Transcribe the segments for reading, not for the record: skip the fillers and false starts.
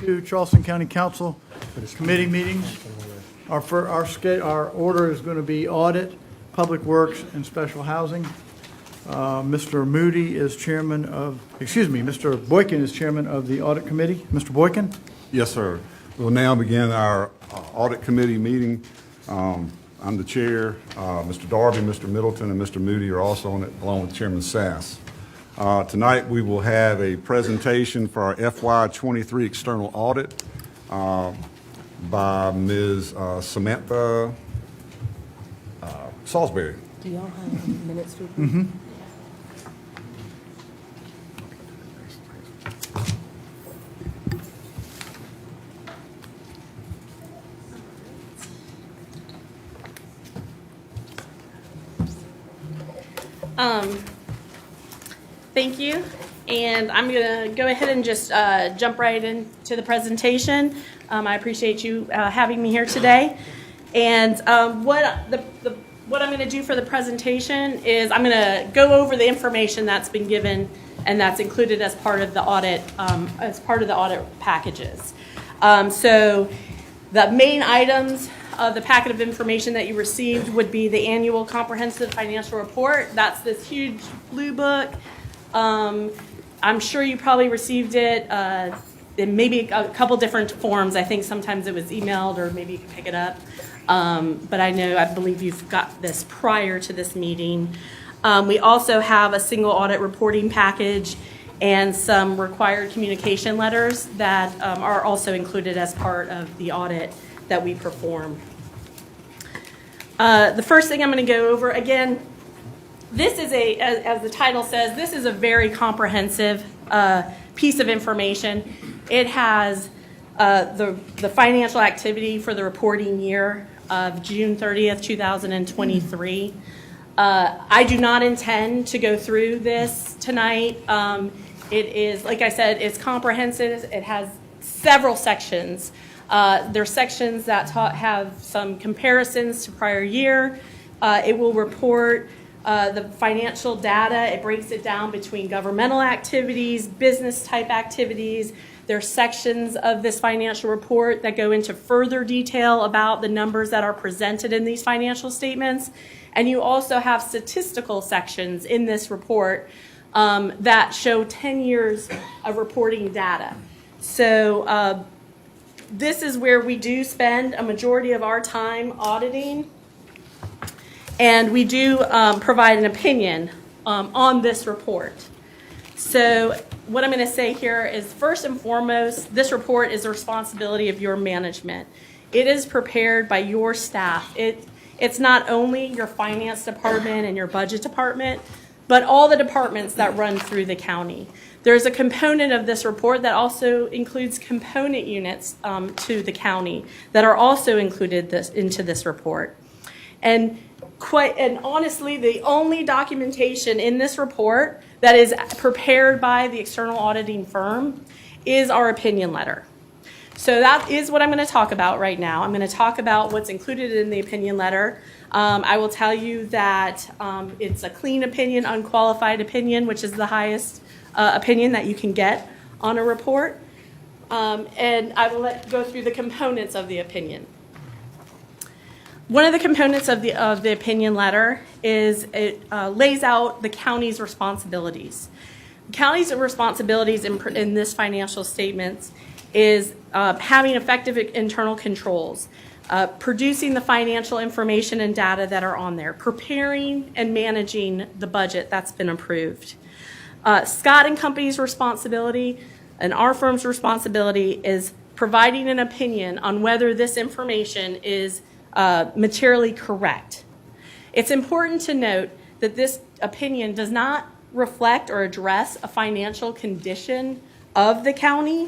to Charleston County Council committee meetings. Our order is going to be audit, public works, and special housing. Mr. Moody is chairman of, Mr. Boykin is chairman of the audit committee. Mr. Boykin? Yes, sir. We'll now begin our audit committee meeting. I'm the chair. Mr. Darby, Mr. Middleton, and Mr. Moody are also on it, along with Chairman Sass. Tonight, we will have a presentation for our FY23 external audit by Ms. Samantha Salisbury. Do y'all have minutes to approve? Thank you, and I'm going to go ahead and just jump right into the presentation. I appreciate you having me here today. And what I'm going to do for the presentation is I'm going to go over the information that's been given and that's included as part of the audit, packages. So the main items of the packet of information that you received would be the annual comprehensive financial report. That's this huge blue book. I'm sure you probably received it in maybe a couple different forms. I think sometimes it was emailed or maybe you can pick it up. But I believe you've got this prior to this meeting. We also have a single audit reporting package and some required communication letters that are also included as part of the audit that we perform. The first thing I'm going to go over, again, this is as the title says, this is a very comprehensive piece of information. It has the financial activity for the reporting year of June 30th, 2023. I do not intend to go through this tonight. It is, like I said, it's comprehensive. It has several sections. There's sections that have some comparisons to prior year. It will report the financial data. It breaks it down between governmental activities, business type activities. There's sections of this financial report that go into further detail about the numbers that are presented in these financial statements. And you also have statistical sections in this report that show 10 years of reporting data. So this is where we do spend a majority of our time auditing. And we do provide an opinion on this report. So what I'm going to say here is, first and foremost, this report is the responsibility of your management. It is prepared by your staff. It's not only your finance department and your budget department, but all the departments that run through the county. There's a component of this report that also includes component units to the county that are also included into this report. And honestly, the only documentation in this report that is prepared by the external auditing firm is our opinion letter. So that is what I'm going to talk about right now. I'm going to talk about what's included in the opinion letter. I will tell you that it's a clean opinion, unqualified opinion, which is the highest opinion that you can get on a report. And I will go through the components of the opinion. One of the components of the opinion letter is it lays out the county's responsibilities. The county's responsibilities in this financial statements is having effective internal controls, producing the financial information and data that are on there, preparing and managing the budget that's been approved. Scott and Company's responsibility and our firm's responsibility is providing an opinion on whether this information is materially correct. It's important to note that this opinion does not reflect or address a financial condition of the county.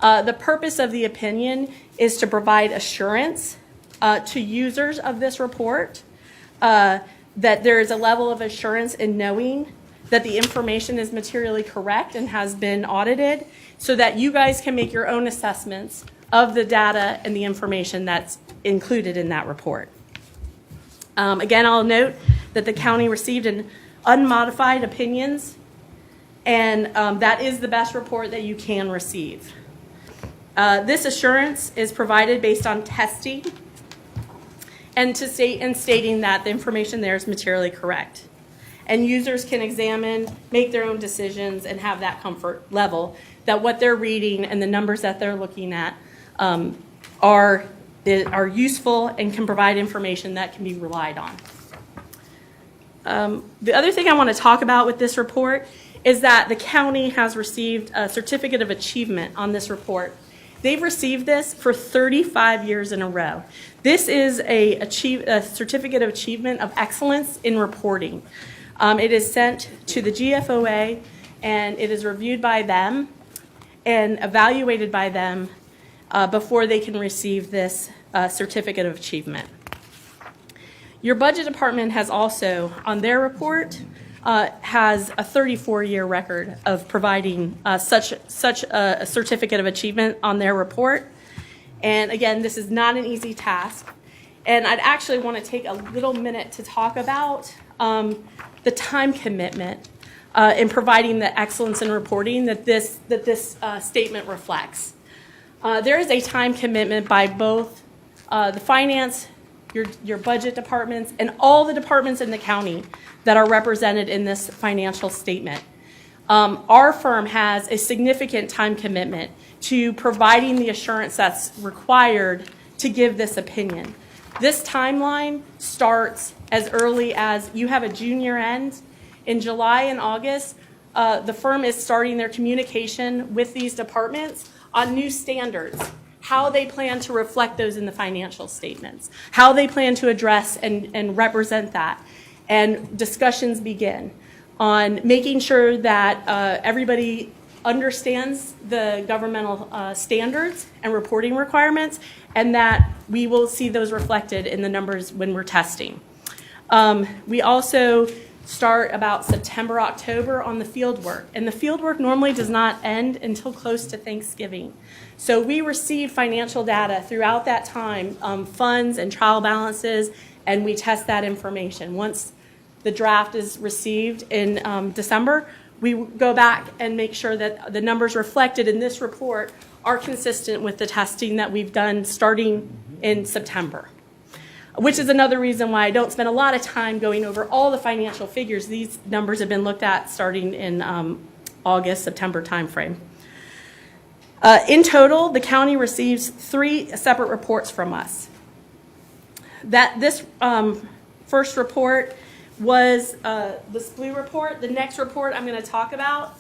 The purpose of the opinion is to provide assurance to users of this report that there is a level of assurance in knowing that the information is materially correct and has been audited, so that you guys can make your own assessments of the data and the information that's included in that report. Again, I'll note that the county received an unmodified opinions, and that is the best report that you can receive. This assurance is provided based on testing and stating that the information there is materially correct. And users can examine, make their own decisions, and have that comfort level that what they're reading and the numbers that they're looking at are useful and can provide information that can be relied on. The other thing I want to talk about with this report is that the county has received a certificate of achievement on this report. They've received this for 35 years in a row. This is a certificate of achievement of excellence in reporting. It is sent to the GFOA, and it is reviewed by them and evaluated by them before they can receive this certificate of achievement. Your budget department has also, on their report, has a 34-year record of providing such a certificate of achievement on their report. And again, this is not an easy task. And I'd actually want to take a little minute to talk about the time commitment in providing the excellence in reporting that this statement reflects. There is a time commitment by both the finance, your budget departments, and all the departments in the county that are represented in this financial statement. Our firm has a significant time commitment to providing the assurance that's required to give this opinion. This timeline starts as early as you have a June year end. In July and August, the firm is starting their communication with these departments on new standards, how they plan to reflect those in the financial statements, how they plan to address and represent that. And discussions begin on making sure that everybody understands the governmental standards and reporting requirements, and that we will see those reflected in the numbers when we're testing. We also start about September, October on the field work. And the field work normally does not end until close to Thanksgiving. So we receive financial data throughout that time, funds and trial balances, and we test that information. Once the draft is received in December, we go back and make sure that the numbers reflected in this report are consistent with the testing that we've done starting in September, which is another reason why I don't spend a lot of time going over all the financial figures. These numbers have been looked at starting in August, September timeframe. In total, the county receives 3 separate reports from us. This first report was this blue report. The next report I'm going to talk about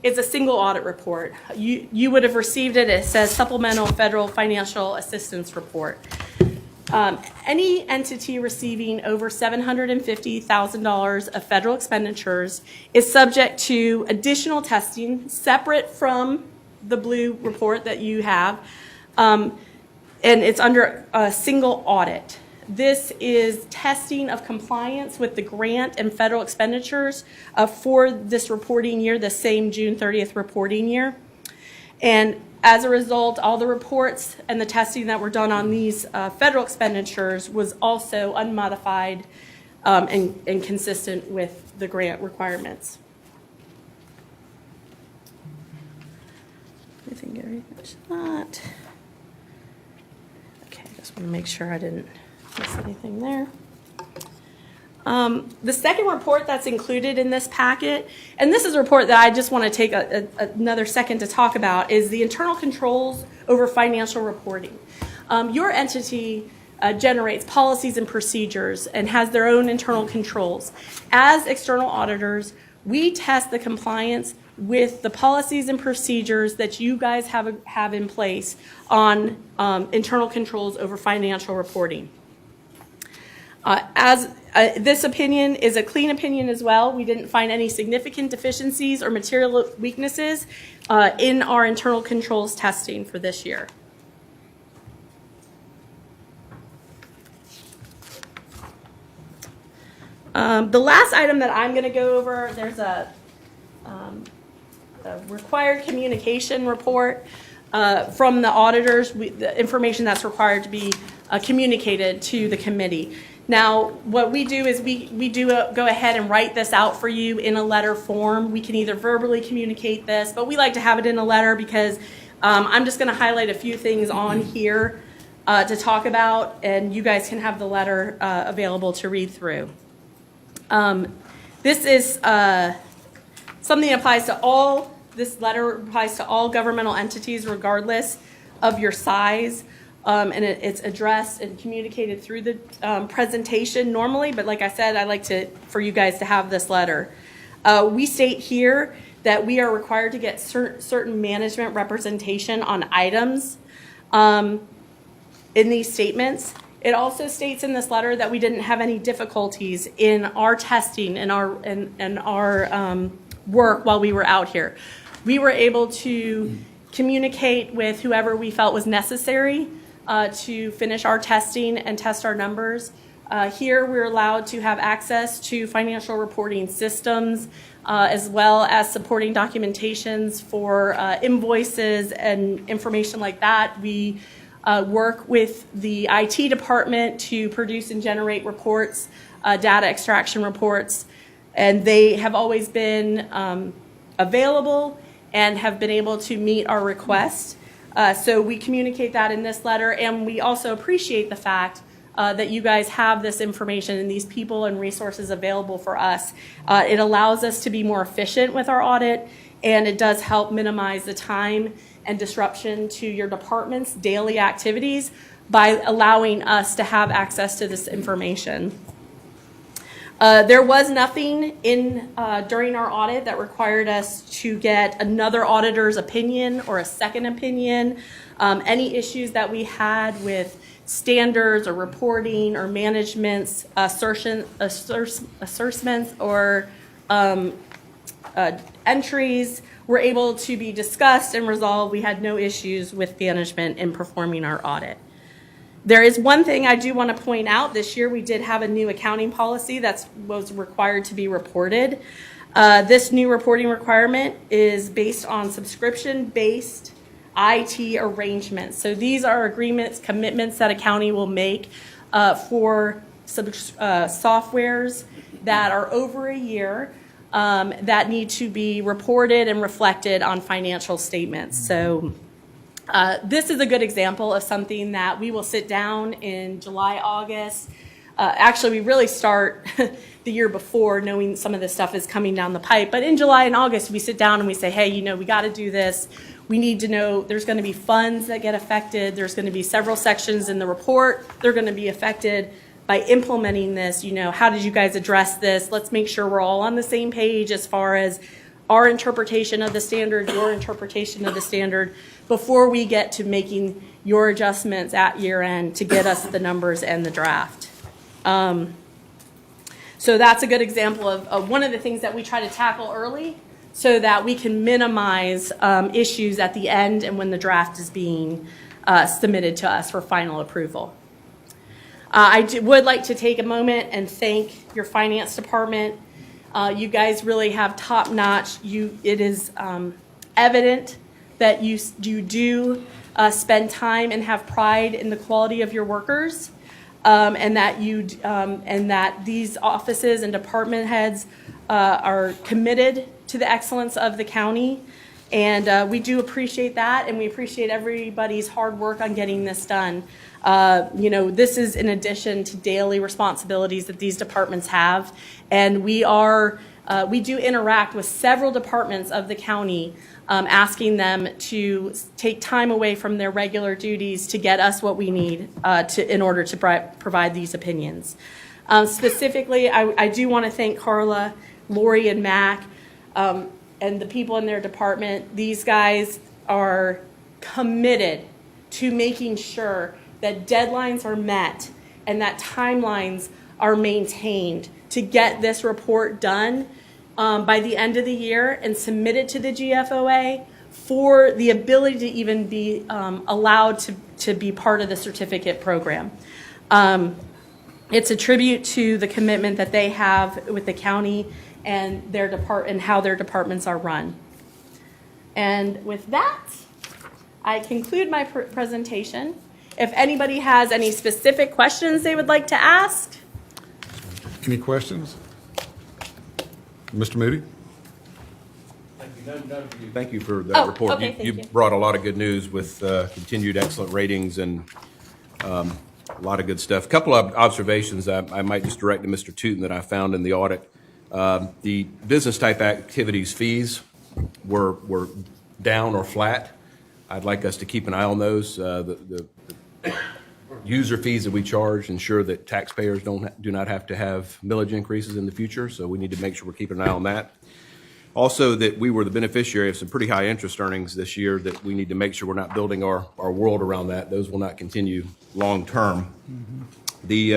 is a single audit report. You would have received it. It says Supplemental Federal Financial Assistance Report. Any entity receiving over $750,000 of federal expenditures is subject to additional testing separate from the blue report that you have, and it's under a single audit. This is testing of compliance with the grant and federal expenditures for this reporting year, the same June 30th reporting year. And as a result, all the reports and the testing that were done on these federal expenditures was also unmodified and consistent with the grant requirements. I think everything's not. Okay, just want to make sure I didn't miss anything there. The second report that's included in this packet, and this is a report that I just want to take another second to talk about, is the internal controls over financial reporting. Your entity generates policies and procedures and has their own internal controls. As external auditors, we test the compliance with the policies and procedures that you guys have in place on internal controls over financial reporting. This opinion is a clean opinion as well. We didn't find any significant deficiencies or material weaknesses in our internal controls testing for this year. The last item that I'm going to go over, there's a required communication report from the auditors, the information that's required to be communicated to the committee. Now, what we do is we do go ahead and write this out for you in a letter form. We can either verbally communicate this, but we like to have it in a letter because I'm just going to highlight a few things on here to talk about, and you guys can have the letter available to read through. This is something that applies to all, this letter applies to all governmental entities regardless of your size. And it's addressed and communicated through the presentation normally, but like I said, I like for you guys to have this letter. We state here that we are required to get certain management representation on items in these statements. It also states in this letter that we didn't have any difficulties in our testing and our work while we were out here. We were able to communicate with whoever we felt was necessary to finish our testing and test our numbers. Here, we're allowed to have access to financial reporting systems, as well as supporting documentations for invoices and information like that. We work with the IT department to produce and generate reports, data extraction reports, and they have always been available and have been able to meet our requests. So we communicate that in this letter, and we also appreciate the fact that you guys have this information and these people and resources available for us. It allows us to be more efficient with our audit, and it does help minimize the time and disruption to your department's daily activities by allowing us to have access to this information. There was nothing during our audit that required us to get another auditor's opinion or a second opinion. Any issues that we had with standards or reporting or management's assertions or entries were able to be discussed and resolved. We had no issues with management in performing our audit. There is one thing I do want to point out. This year we did have a new accounting policy that was required to be reported. This new reporting requirement is based on subscription-based IT arrangements. So these are agreements, commitments that a county will make for softwares that are over a year that need to be reported and reflected on financial statements. So this is a good example of something that we will sit down in July, August. Actually, we really start the year before, knowing some of this stuff is coming down the pipe. But in July and August, we sit down and we say, hey, we got to do this. We need to know there's going to be funds that get affected. There's going to be several sections in the report. They're going to be affected by implementing this. How did you guys address this? Let's make sure we're all on the same page as far as our interpretation of the standard, your interpretation of the standard, before we get to making your adjustments at year end to get us the numbers and the draft. So that's a good example of one of the things that we try to tackle early so that we can minimize issues at the end and when the draft is being submitted to us for final approval. I would like to take a moment and thank your finance department. You guys really have top-notch. It is evident that you do spend time and have pride in the quality of your workers, and that these offices and department heads are committed to the excellence of the county. And we do appreciate that, and we appreciate everybody's hard work on getting this done. This is in addition to daily responsibilities that these departments have, and we do interact with several departments of the county, asking them to take time away from their regular duties to get us what we need in order to provide these opinions. Specifically, I do want to thank Carla, Lori, and Mac, and the people in their department. These guys are committed to making sure that deadlines are met and that timelines are maintained to get this report done by the end of the year and submitted to the GFOA for the ability to even be allowed to be part of the certificate program. It's a tribute to the commitment that they have with the county and their and how their departments are run. And with that, I conclude my presentation. If anybody has any specific questions they would like to ask. Any questions? Mr. Moody? Thank you. Thank you for that Oh, report. okay, thank you. Brought a lot of good news with continued excellent ratings and a lot of good stuff. A couple of observations I might just direct to Mr. Tootin that I found in the audit. The business type activities fees were down or flat. I'd like us to keep an eye on those. The user fees that we charge ensure that taxpayers do not have to have millage increases in the future, so we need to make sure we're keeping an eye on that. Also, that we were the beneficiary of some pretty high interest earnings this year that we need to make sure we're not building our world around that. Those will not continue long term. The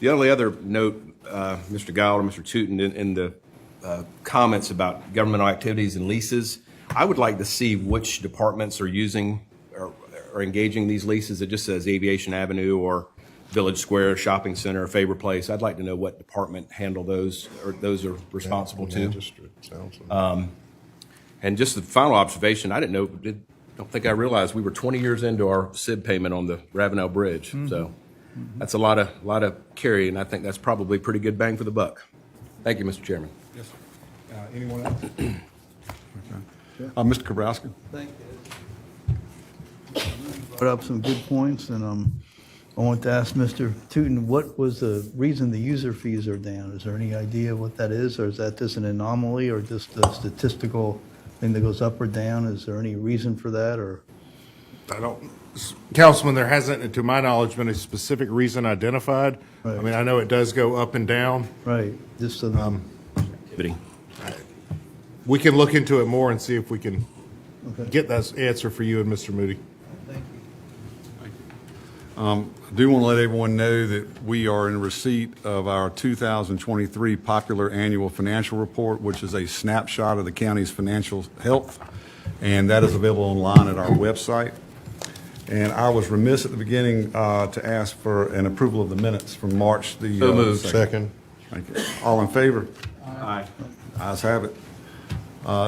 only other note, Mr. Gowler, Mr. Tootin, in the comments about governmental activities and leases, I would like to see which departments are using or engaging these leases. It just says Aviation Avenue or Village Square, Shopping Center, Faber Place. I'd like to know what department handle those or those are responsible to. And just the final observation, I don't think I realized we were 20 years into our SIB payment on the Ravenel Bridge. So that's a lot of carry, and I think that's probably pretty good bang for the buck. Thank you, Mr. Chairman. Yes, sir. Anyone else? Okay. Mr. Kabrowski? Thank you. Brought up some good points, and I want to ask Mr. Tootin, what was the reason the user fees are down? Is there any idea what that is, or is that just an anomaly, or just a statistical thing that goes up or down? Is there any reason for that, or? I don't, Councilman, there hasn't, to my knowledge, been a specific reason identified. Right. I mean, I know it does go up and down. Right, just Activity. We can look into it more and see if we can okay. get that answer for you and Mr. Moody. Thank you. I do want to let everyone know that we are in receipt of our 2023 Popular Annual Financial Report, which is a snapshot of the county's financial health, and that is available online at our website. And I was remiss at the beginning to ask for an approval of the minutes from March the So moved. 2nd. Second. Thank you. All in favor? Aye. Ayes have it.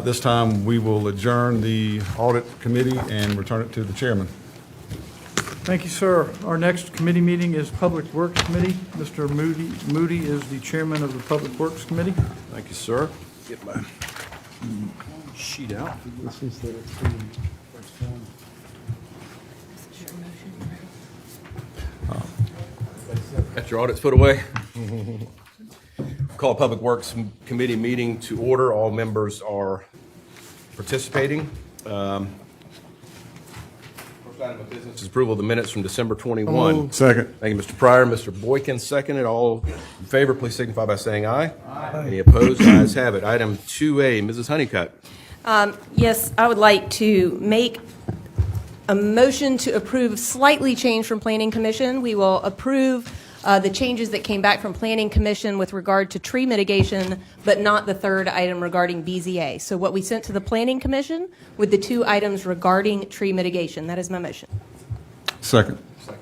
This time, we will adjourn the audit committee and return it to the chairman. Thank you, sir. Our next committee meeting is Public Works Committee. Mr. Moody is the chairman of the Public Works Committee. Thank you, sir. Get my sheet out. This is the Got your audits put away? Call Public Works Committee meeting to order. All members are participating. First item of business is approval of the minutes from December 21. Second. Thank you, Mr. Pryor. Mr. Boykin seconded. All in favor, please signify by saying aye. Aye. Any opposed? Ayes have it. Item 2A, Mrs. Honeycutt. Yes, I would like to make a motion to approve slightly changed from Planning Commission. We will approve the changes that came back from Planning Commission with regard to tree mitigation, but not the third item regarding BZA. So what we sent to the Planning Commission with the two items regarding tree mitigation. That is my motion. Second. Thank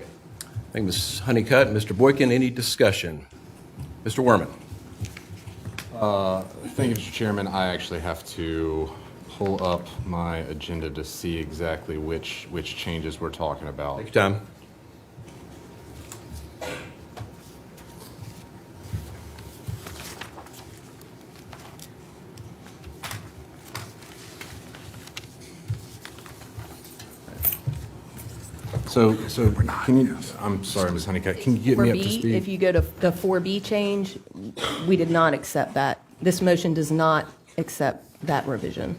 you, Ms. Honeycutt. Mr. Boykin, any discussion? Mr. Werman. Thank you, Mr. Chairman. I actually have to pull up my agenda to see exactly which changes we're talking about. Take your time. So can you, I'm sorry, Ms. Honeycutt, can you get me up to 4B, speed? if you go to the 4B change, we did not accept that. This motion does not accept that revision.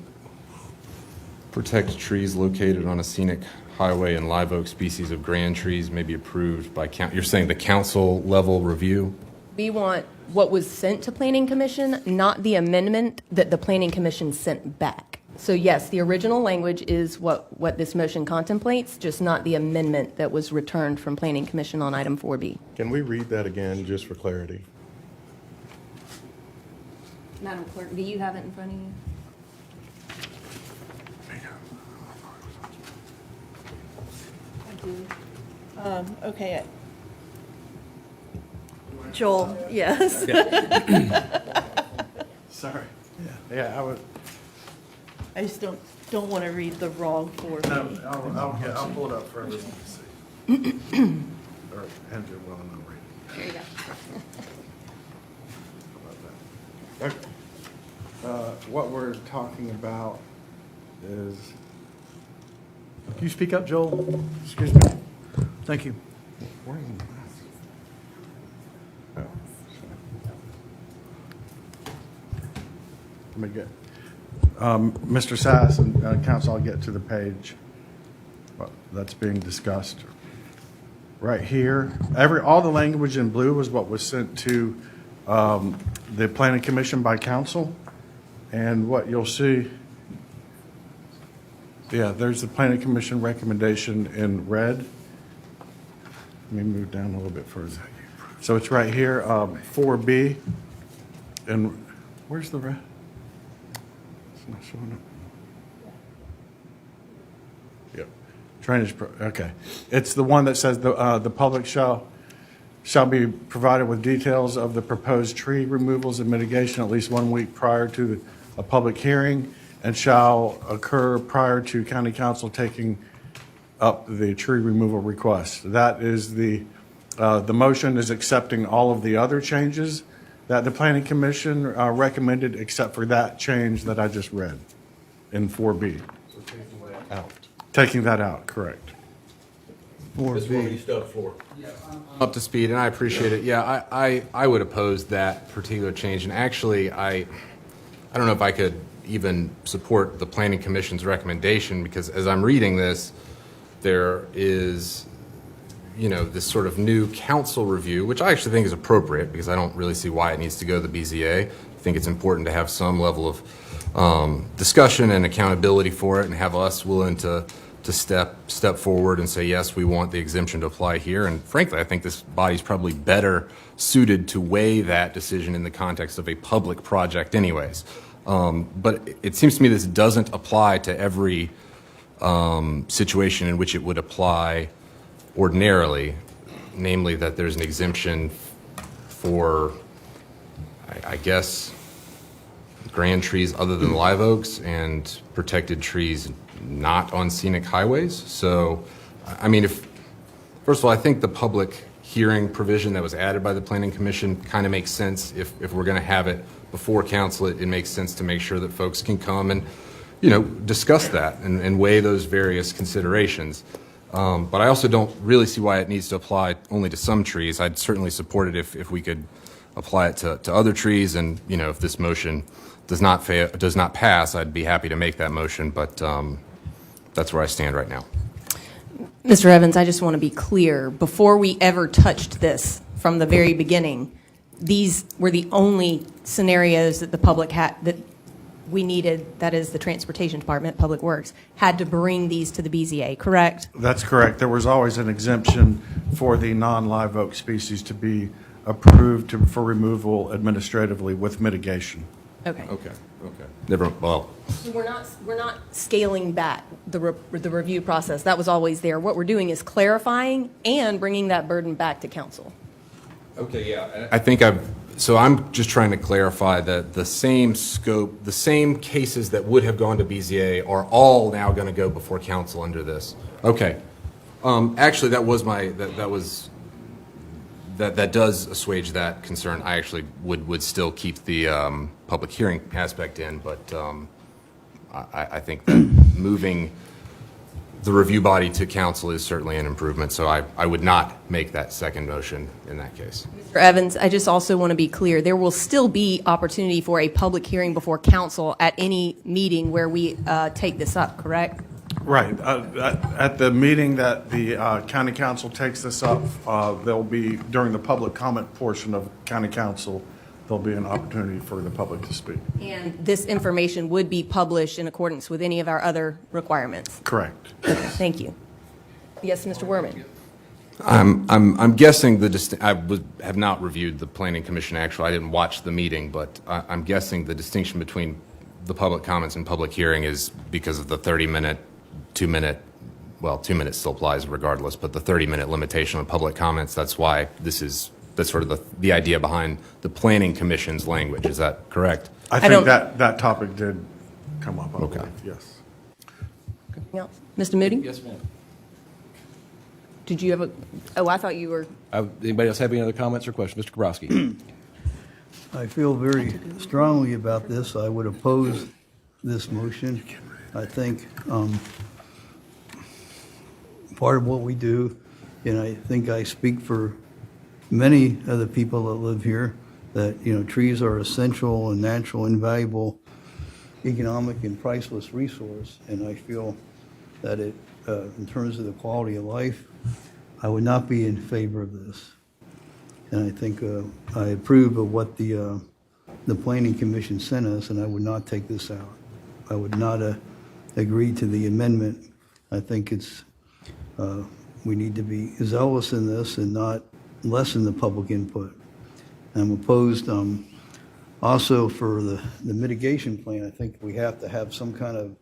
Protect trees located on a scenic highway and live oak species of grand trees may be approved by you're saying the council level review? We want what was sent to Planning Commission, not the amendment that the Planning Commission sent back. So yes, the original language is what this motion contemplates, just not the amendment that was returned from Planning Commission on item 4B. Can we read that again, just for clarity? Madam Clerk, do you have it in front of you? Okay. Joel, yes. Sorry. Yeah, I would. I just don't want to read the wrong for No, me. I'll pull it up for everyone to see. Or Andrew, well, I'm not reading. There you go. What we're talking about is, can you speak up, Joel? Excuse me. Thank you. Where's the- oh, Let me get, Mr. Sass and council, I'll get to the page that's being discussed. Right here, all the language in blue was what was sent to the planning commission by council. And what you'll see, yeah, there's the planning commission recommendation in red. Let me move down a little bit further. So it's right here, 4B. And where's the red? It's not showing up. Yep. Drainage, okay. It's the one that says the public shall be provided with details of the proposed tree removals and mitigation at least 1 week prior to a public hearing, and shall occur prior to county council taking up the tree removal request. That is the motion is accepting all of the other changes that the planning commission recommended, except for that change that I just read in 4B. Taking that out, correct. 4B. still have the floor. Up to speed, and I appreciate it. Yeah, I would oppose that particular change, and actually, I don't know if I could even support the Planning Commission's recommendation, because as I'm reading this, there is, this sort of new council review, which I actually think is appropriate, because I don't really see why it needs to go to the BZA. I think it's important to have some level of discussion and accountability for it, and have us willing to step forward and say, yes, we want the exemption to apply here. And frankly, I think this body's probably better suited to weigh that decision in the context of a public project anyways. But it seems to me this doesn't apply to every situation in which it would apply ordinarily, namely that there's an exemption for, I guess, grand trees other than live oaks and protected trees not on scenic highways. So, I mean, first of all, I think the public hearing provision that was added by the Planning Commission kind of makes sense. If we're going to have it before council, it makes sense to make sure that folks can come and, discuss that and weigh those various considerations. But I also don't really see why it needs to apply only to some trees. I'd certainly support it if we could apply it to other trees. And, if this motion does not pass, I'd be happy to make that motion. But that's where I stand right now. Mr. Evans, I just want to be clear. Before we ever touched this from the very beginning, these were the only scenarios that the public had, that we needed, that is the Transportation Department, Public Works, had to bring these to the BZA, correct? That's correct. There was always an exemption for the non-live oak species to be approved for removal administratively with mitigation. Okay. Okay. Well, We're not scaling back the review process. That was always there. What we're doing is clarifying and bringing that burden back to council. okay, yeah. I think I'm just trying to clarify that the same scope, the same cases that would have gone to BZA are all now going to go before council under this. Okay. Actually, that does assuage that concern. I actually would still keep the public hearing aspect in, but I think that moving the review body to council is certainly an improvement, so I would not make that second motion in that case. Mr. Evans, I just also want to be clear. There will still be opportunity for a public hearing before council at any meeting where we take this up, correct? Right. At the meeting that the county council takes this up, there'll be, during the public comment portion of county council, there'll be an opportunity for the public to speak. And this information would be published in accordance with any of our other requirements? Correct. Okay, thank you. Yes, Mr. Werman? I'm guessing have not reviewed the Planning Commission actually. I didn't watch the meeting, but I'm guessing the distinction between the public comments and public hearing is because of the 30-minute, 2-minute, well, 2 minutes still applies regardless, but the 30-minute limitation on public comments, that's why that's sort of the idea behind the Planning Commission's language. Is that correct? I think that topic did come up, I believe, yes. Anything else? Mr. Moody? Yes, ma'am. Did you have I thought you were. Anybody else have any other comments or questions? Mr. Kabrowski? I feel very strongly about this. I would oppose this motion. I think part of what we do, and I think I speak for many of the people that live here, that, trees are essential and natural, invaluable, economic and priceless resource. And I feel that in terms of the quality of life, I would not be in favor of this. And I think I approve of what the Planning Commission sent us, and I would not take this out. I would not agree to the amendment. I think we need to be zealous in this and not lessen the public input. I'm opposed also for the mitigation plan. I think we have to have some kind of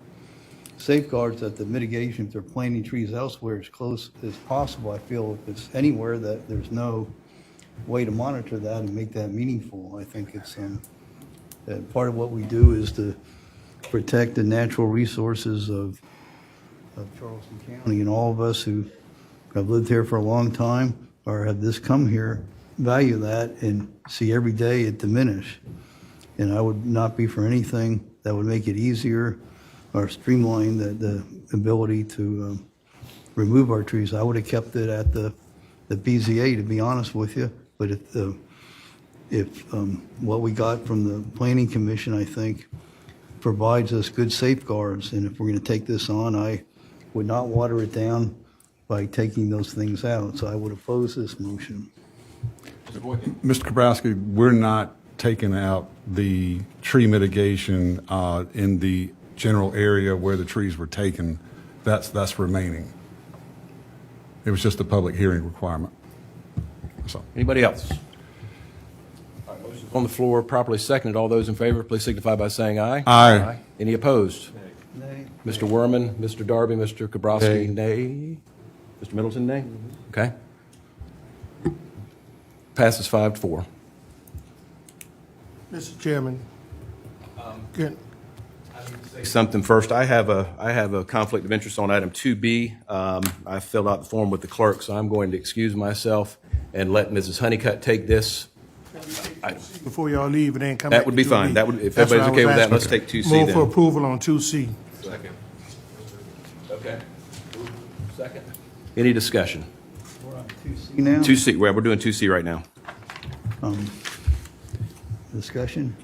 safeguards that the mitigation, if they're planting trees elsewhere, as close as possible. I feel if it's anywhere that there's no way to monitor that and make that meaningful, I think it's part of what we do is to protect the natural resources of Charleston County, and all of us who have lived here for a long time or have just come here value that and see every day it diminish. And I would not be for anything that would make it easier or streamline the ability to remove our trees. I would have kept it at the BZA, to be honest with you. But if what we got from the Planning Commission, I think, provides us good safeguards, and if we're going to take this on, I would not water it down by taking those things out. So I would oppose this motion. Mr. Kabrowski, we're not taking out the tree mitigation in the general area where the trees were taken. That's remaining. It was just a public hearing requirement. So. Anybody else? All right, motion on the floor, properly seconded. All those in favor, please signify by saying aye. Aye. Any opposed? Nay. Mr. Werman, Mr. Darby, Mr. Kabrowski, nay. Mr. Middleton, nay. Okay. Passes 5-4. Mr. Chairman, good. Say something first. I have a conflict of interest on item 2B. I filled out the form with the clerk, so I'm going to excuse myself and let Mrs. Honeycutt take this. Before y'all leave and then come back. That would be to fine. 2B. That would, if That's what everybody's I okay was with that, let's asking. take 2C Move for then. approval on 2C. Second. Okay. Second. Any discussion? We're on 2C now. 2C, we're doing 2C right now. Discussion?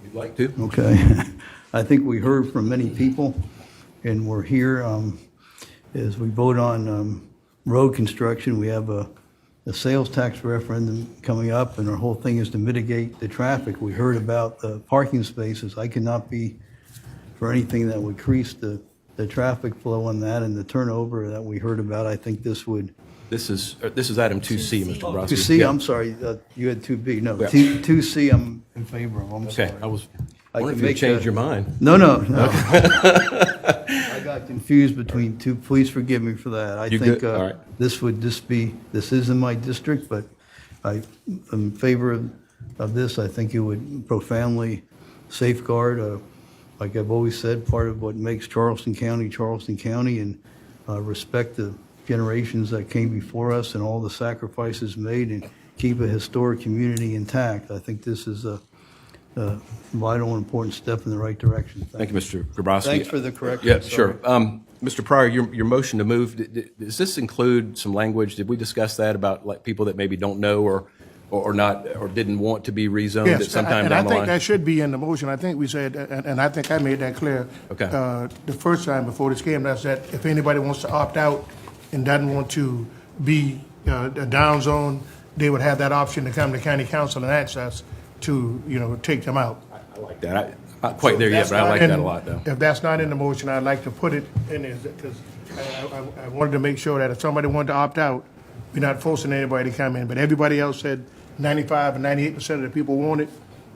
You'd like to? Okay. I think we heard from many people, and we're here as we vote on road construction. We have a sales tax referendum coming up, and our whole thing is to mitigate the traffic. We heard about the parking spaces. I could not be for anything that would increase the traffic flow on that and the turnover that we heard about. I think this would. This is item 2C, Mr. Brodsky. 2C, Yeah. I'm sorry, you had 2B. No, Yeah. 2C I'm in favor of. I'm sorry. Okay, I was I wondering can if you make changed that- your mind. No. I got confused between two. Please forgive me for that. I You think good? All right. this is in my district, but I'm in favor of this. I think it would profoundly safeguard, like I've always said, part of what makes Charleston County, and respect the generations that came before us and all the sacrifices made, and keep a historic community intact. I think this is a vital and important step in the right direction. Thank you, Mr. Grabowski. Thanks for the correction. Yeah, Sorry. sure. Mr. Pryor, your motion to move, does this include some language? Did we discuss that about like people that maybe don't know or not, or didn't want to be rezoned at Yes, some time and down I the think line? that should be in the motion. I think we said, and I think I made that clear. Okay. The first time before this came, that's that if anybody wants to opt out and doesn't want to be a down zone, they would have that option to come to county council and ask us to, take them out. I like that. I'm not quite there yet, That's but I not like in- that a lot, though. If that's not in the motion, I'd like to put it in there, because I wanted to make sure that if somebody wanted to opt out, we're not forcing anybody to come in. But everybody else said 95 and 98% of the people want it,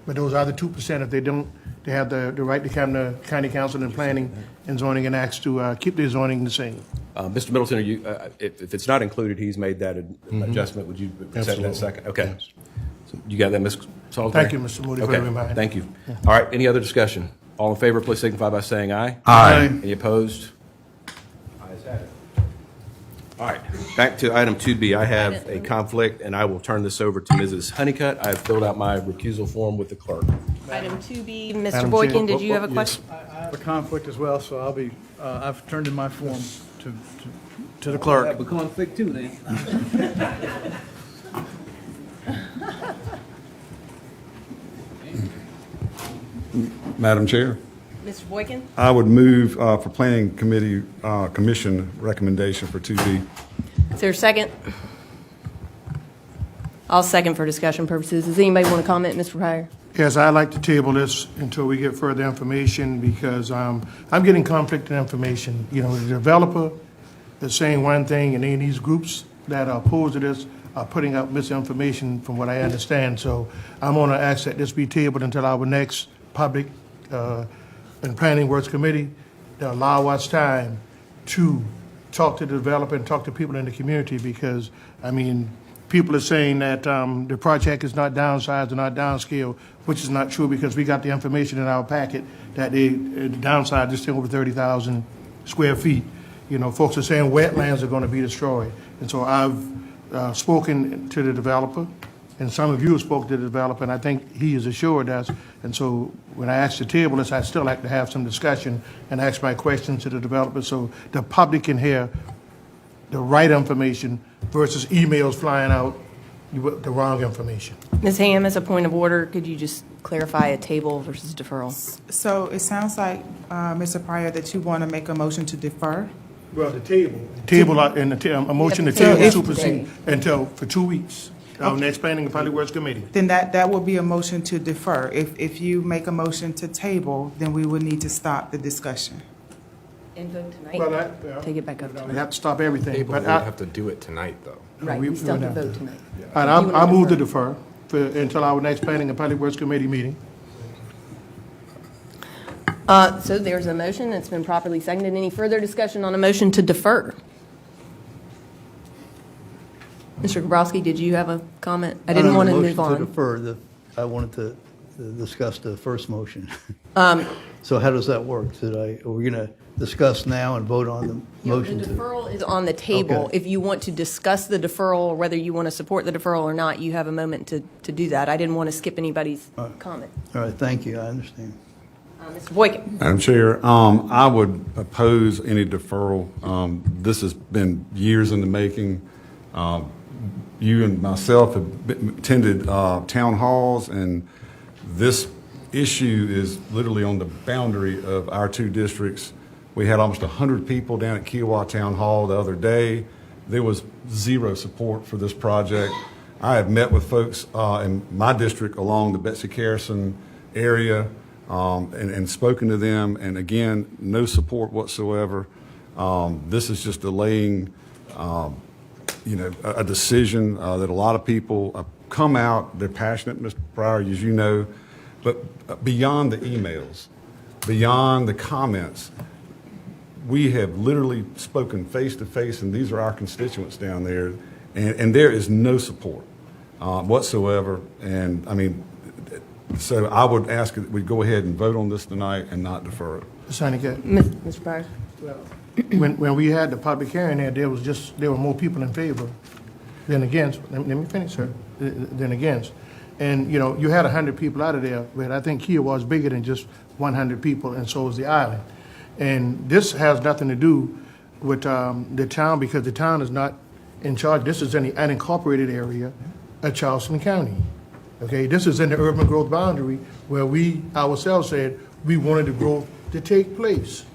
but those other 2%, if they don't, they have the right to come to county council and planning and zoning and ask to keep their zoning the same. Mr. Middleton, are you, if it's not included, he's made that adjustment. Would you accept that second? Okay. So you got that, Ms. Salisbury? Thank you, Mr. Moody, for Okay. the reminder. Thank you. All right, any other discussion? All in favor, please signify by saying aye. Aye. Any opposed? Ayes have it. All right, back to item 2B. I have a conflict, and I will turn this over to Mrs. Honeycutt. I have filled out my recusal form with the clerk. Item 2B, Mr. Madam Boykin, Chair. did you have a question? I have a conflict as well, so I'll be, I've turned in my form to the clerk. Have a conflict too, then. Madam Chair, Mr. Boykin? I would move for Planning Committee, Commission recommendation for 2B. Is there a second? I'll second for discussion purposes. Does anybody want to comment, Mr. Pryor? Yes, I'd like to table this until we get further information because I'm getting conflicting information. You know, the developer is saying one thing, and then these groups that are opposed to this are putting out misinformation from what I understand. So I'm going to ask that this be tabled until our next public and Planning Works Committee to allow us time to talk to the developer and talk to people in the community because, I mean, people are saying that the project is not downsized or not downscale, which is not true because we got the information in our packet that the downside is still over 30,000 square feet. You know, folks are saying wetlands are going to be destroyed. And so I've spoken to the developer, and some of you have spoken to the developer, and I think he has assured us. And so when I asked to table this, I'd still like to have some discussion and ask my questions to the developer so the public can hear the right information versus emails flying out with the wrong information. Ms. Ham, as a point of order, could you just clarify a table versus deferral? So it sounds like, Mr. Pryor, that you want to make a motion to defer? Well, the table. Table, and a motion to So table if- supersede until, for 2 weeks, our next Planning and Public Works Committee. Then that will be a motion to defer. If you make a motion to table, then we would need to stop the discussion. And vote Well, tonight? Take it back up. We have to stop everything. Able, we But I, have to do it tonight, though. Right, we we still have to would vote tonight. all right, I move to defer until our next Planning and Public Works Committee meeting. So there's a motion that's been properly seconded. Any further discussion on a motion to defer? Mr. Gabrowski, did you have a comment? I didn't want to move Motion to on. defer, I wanted to discuss the first motion. So how does that work? Are we going to discuss now and vote on the The motion to? deferral is on the table. Okay. If you want to discuss the deferral, or whether you want to support the deferral or not, you have a moment to do that. I didn't want to skip anybody's comment. All right, thank you, I understand. Mr. Boykin? Madam Chair, I would oppose any deferral. This has been years in the making. You and myself have attended town halls, and this issue is literally on the boundary of our two districts. We had almost 100 people down at Kiowa Town Hall the other day. There was zero support for this project. I have met with folks in my district along the Betsy Carson area and spoken to them, and again, no support whatsoever. This is just delaying a decision that a lot of people come out, they're passionate, Mr. Pryor, as you know, but beyond the emails, beyond the comments, we have literally spoken face to face, and these are our constituents down there, and there is no support whatsoever. And I mean, so I would ask that we go ahead and vote on this tonight and not defer it. Mr. Pryor? When we had the public hearing there were more people in favor than against. Let me finish, sir. Than against. And, you know, you had 100 people out of there, but I think Kiowa was bigger than just 100 people, and so is the island. And this has nothing to do with the town, because the town is not in charge. This is in the unincorporated area of Charleston County. Okay, this is in the urban growth boundary where we ourselves said we wanted the growth to take place.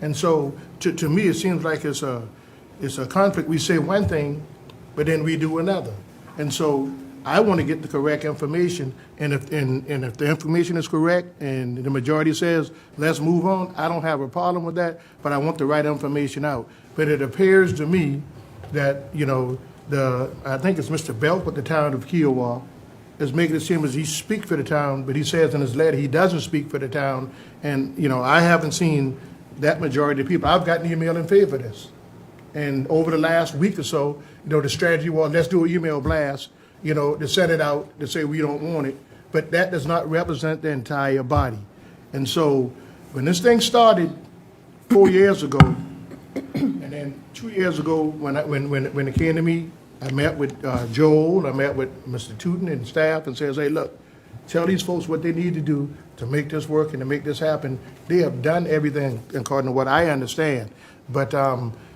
And so, to me, it seems like it's a conflict. We say one thing, but then we do another. And so, I want to get the correct information, and if the information is correct and the majority says let's move on, I don't have a problem with that. But I want the right information out. But it appears to me that I think it's Mr. Belk with the town of Kiowa is making it seem as he speaks for the town, but he says in his letter he doesn't speak for the town. And I haven't seen that majority of people. I've gotten email in favor of this. And over the last week or so, the strategy was, let's do an email blast, to send it out, to say we don't want it. But that does not represent the entire body. And so when this thing started 4 years ago, and then 2 years ago when it came to me, I met with Joel, I met with Mr. Tootin and staff and says, hey, look, Tell these folks what they need to do to make this work and to make this happen. They have done everything according to what I understand. But,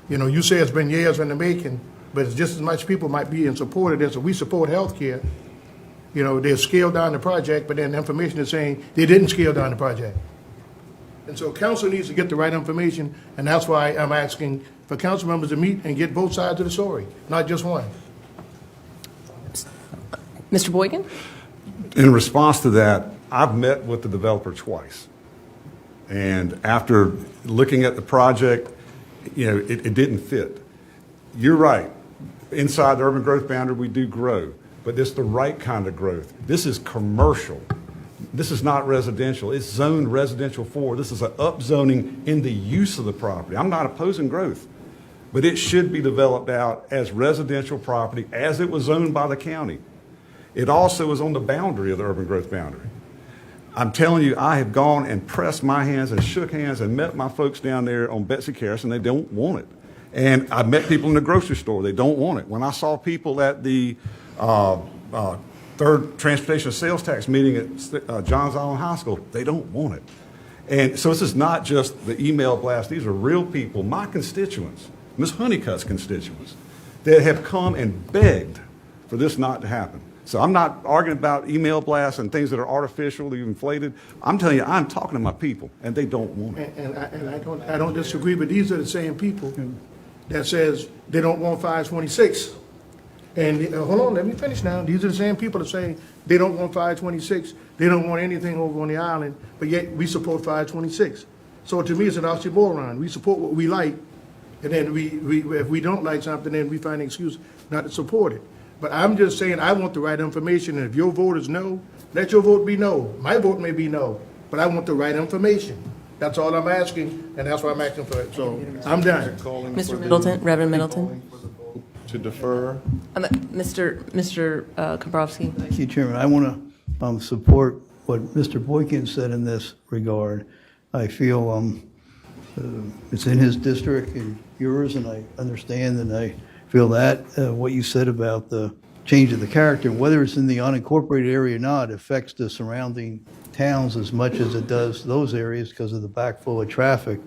you know, you say it's been years in the making, but it's just as much people might be in support of this. If we support healthcare, you know, they've scaled down the project, but then the information is saying they didn't scale down the project. And so council needs to get the right information, and that's why I'm asking for council members to meet and get both sides of the story, not just one. Mr. Boykin? In response to that, I've met with the developer twice. And after looking at the project, you know, it didn't fit. You're right. Inside the urban growth boundary, we do grow, but it's the right kind of growth. This is commercial. This is not residential. It's zoned residential 4. This is an upzoning in the use of the property. I'm not opposing growth, but it should be developed out as residential property as it was zoned by the county. It also is on the boundary of the urban growth boundary. I'm telling you, I have gone and pressed my hands and shook hands and met my folks down there on Betsy Karras, and they don't want it. And I've met people in the grocery store, they don't want it. When I saw people at the third transportation sales tax meeting at Johns Island High School, they don't want it. And so this is not just the email blast. These are real people, my constituents, Ms. Honeycutt's constituents, that have come and begged for this not to happen. So I'm not arguing about email blasts and things that are artificially inflated. I'm telling you, I'm talking to my people, and they don't want it. And I don't disagree, but these are the same people that says they don't want 526. And hold on, let me finish now. These are the same people that say they don't want 526. They don't want anything over on the island, but yet we support 526. So to me, it's an oxymoron. We support what we like, and then if we don't like something, then we find an excuse not to support it. But I'm just saying I want the right information, and if your vote is no, let your vote be no. My vote may be no, but I want the right information. That's all I'm asking, and that's why I'm asking for it. So I'm done. Mr. Middleton, Reverend Middleton? To defer. Mr. Kabrowski? Thank you, Chairman. I want to support what Mr. Boykin said in this regard. I feel it's in his district and yours, and I understand, and I feel that what you said about the change of the character, whether it's in the unincorporated area or not, affects the surrounding towns as much as it does those areas because of the backflow of traffic.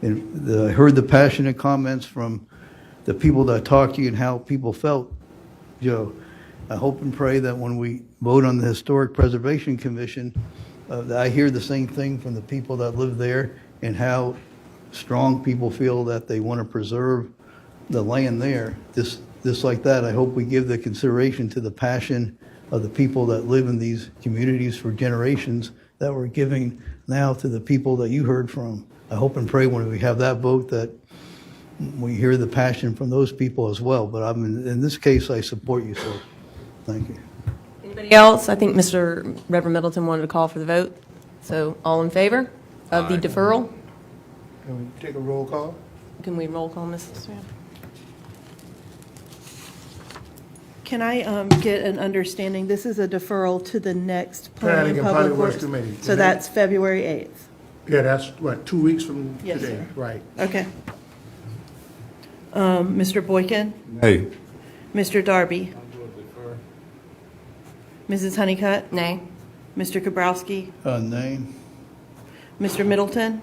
And I heard the passionate comments from the people that talked to you and how people felt, Joe. I hope and pray that when we vote on the Historic Preservation Commission, that I hear the same thing from the people that live there and how strong people feel that they want to preserve the land there. Just like that, I hope we give the consideration to the passion of the people that live in these communities for generations that we're giving now to the people that you heard from. I hope and pray when we have that vote that we hear the passion from those people as well. But in this case, I support you, so thank you. Anybody else? I think Mr. Reverend Middleton wanted to call for the vote. So all in favor of the deferral? Can we take a roll call? Can we roll call, Mrs. Strand? Can I get an understanding? This is a deferral to the next Planning Planning and and Public Public Works Works. Committee. So that's February 8th. Yeah, that's what, 2 weeks from Yes, today, sir. right? Okay. Mr. Boykin? Hey, Mr. Darby? Mrs. Honeycutt? Nay. Mr. Kabrowski? Name? Mr. Middleton?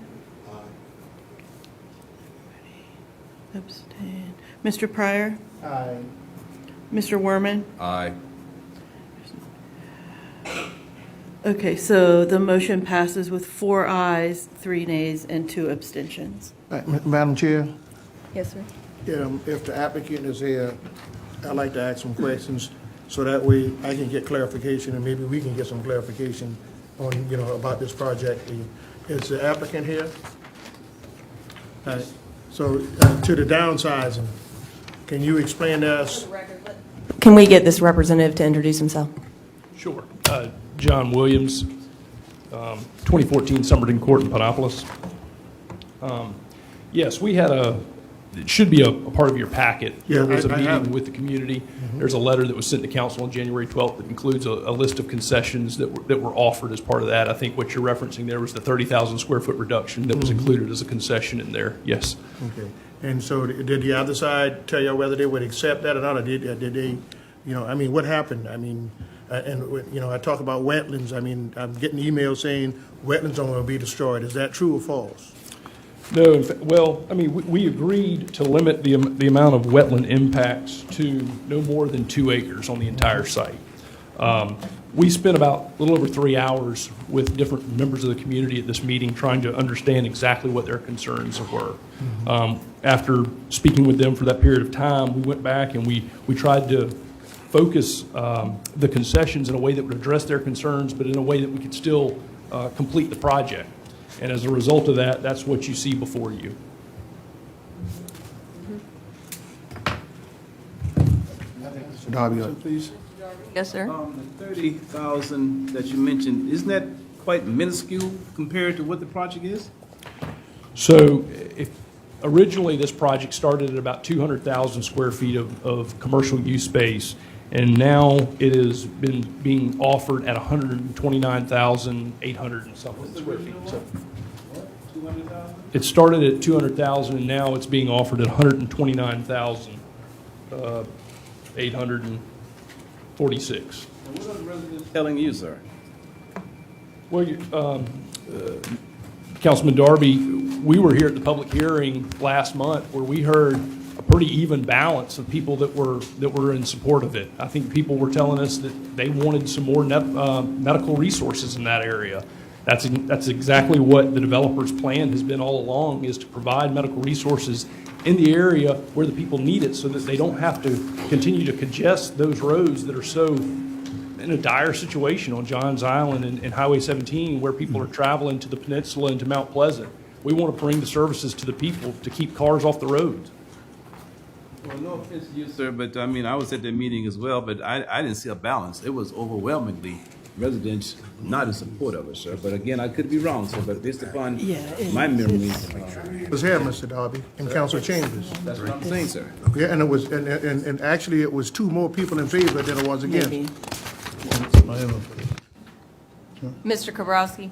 Abstain. Mr. Pryor? Aye. Mr. Werman? Aye. Okay, so the motion passes with 4 ayes, 3 nays, and 2 abstentions. Madam Chair? Yes, sir. If the applicant is here, I'd like to ask some questions, so that way I can get clarification, and maybe we can get some clarification on, about this project. Is the applicant here? All right. So, to the downsizing, can you explain to us? Can we get this representative to introduce himself? Sure. John Williams, 2014 Somerton Court in Panopolis. Yes, we had it should be a part of your packet. Yeah, There was a I have meeting it. with the community. There's a letter that was sent to council on January 12th that includes a list of concessions that were offered as part of that. I think what you're referencing there was the 30,000 square foot reduction that was included as a concession in there. Yes. Okay. And so did the other side tell you whether they would accept that or not, or did they, what happened? And I talk about wetlands, I mean, I'm getting emails saying wetlands are going to be destroyed. Is that true or false? No, well, I mean, we agreed to limit the amount of wetland impacts to no more than 2 acres on the entire site. We spent about a little over 3 hours with different members of the community at this meeting trying to understand exactly what their concerns were. After speaking with them for that period of time, we went back and we tried to focus the concessions in a way that would address their concerns, but in a way that we could still complete the project. And as a result of that, that's what you see before you. Mr. Darby, Please. Yes, sir. The 30,000 that you mentioned, isn't that quite minuscule compared to what the project is? So originally, this project started at about 200,000 square feet of commercial use space, and now it has been being offered at 129,800 and something square feet. So it started at 200,000, and now it's being offered at 129,846. What are the residents telling you, sir? Well, Councilman Darby, we were here at the public hearing last month where we heard a pretty even balance of people that were in support of it. I think people were telling us that they wanted some more medical resources in that area. That's exactly what the developer's plan has been all along, is to provide medical resources in the area where the people need it so that they don't have to continue to congest those roads that are so in a dire situation on Johns Island and Highway 17 where people are traveling to the peninsula and to Mount Pleasant. We want to bring the services to the people to keep cars off the roads. Well, no offense to you, sir, but I mean, I was at the meeting as well, but I didn't see a balance. It was overwhelmingly residents not in support of it, sir. But again, I could be wrong, sir, but based upon my memory. it was here, Mr. Darby, in council chambers. That's what I'm saying, sir. Yeah, and it was, and actually, it was 2 more people in favor than it was against. Maybe. I have Mr. Kabrowski?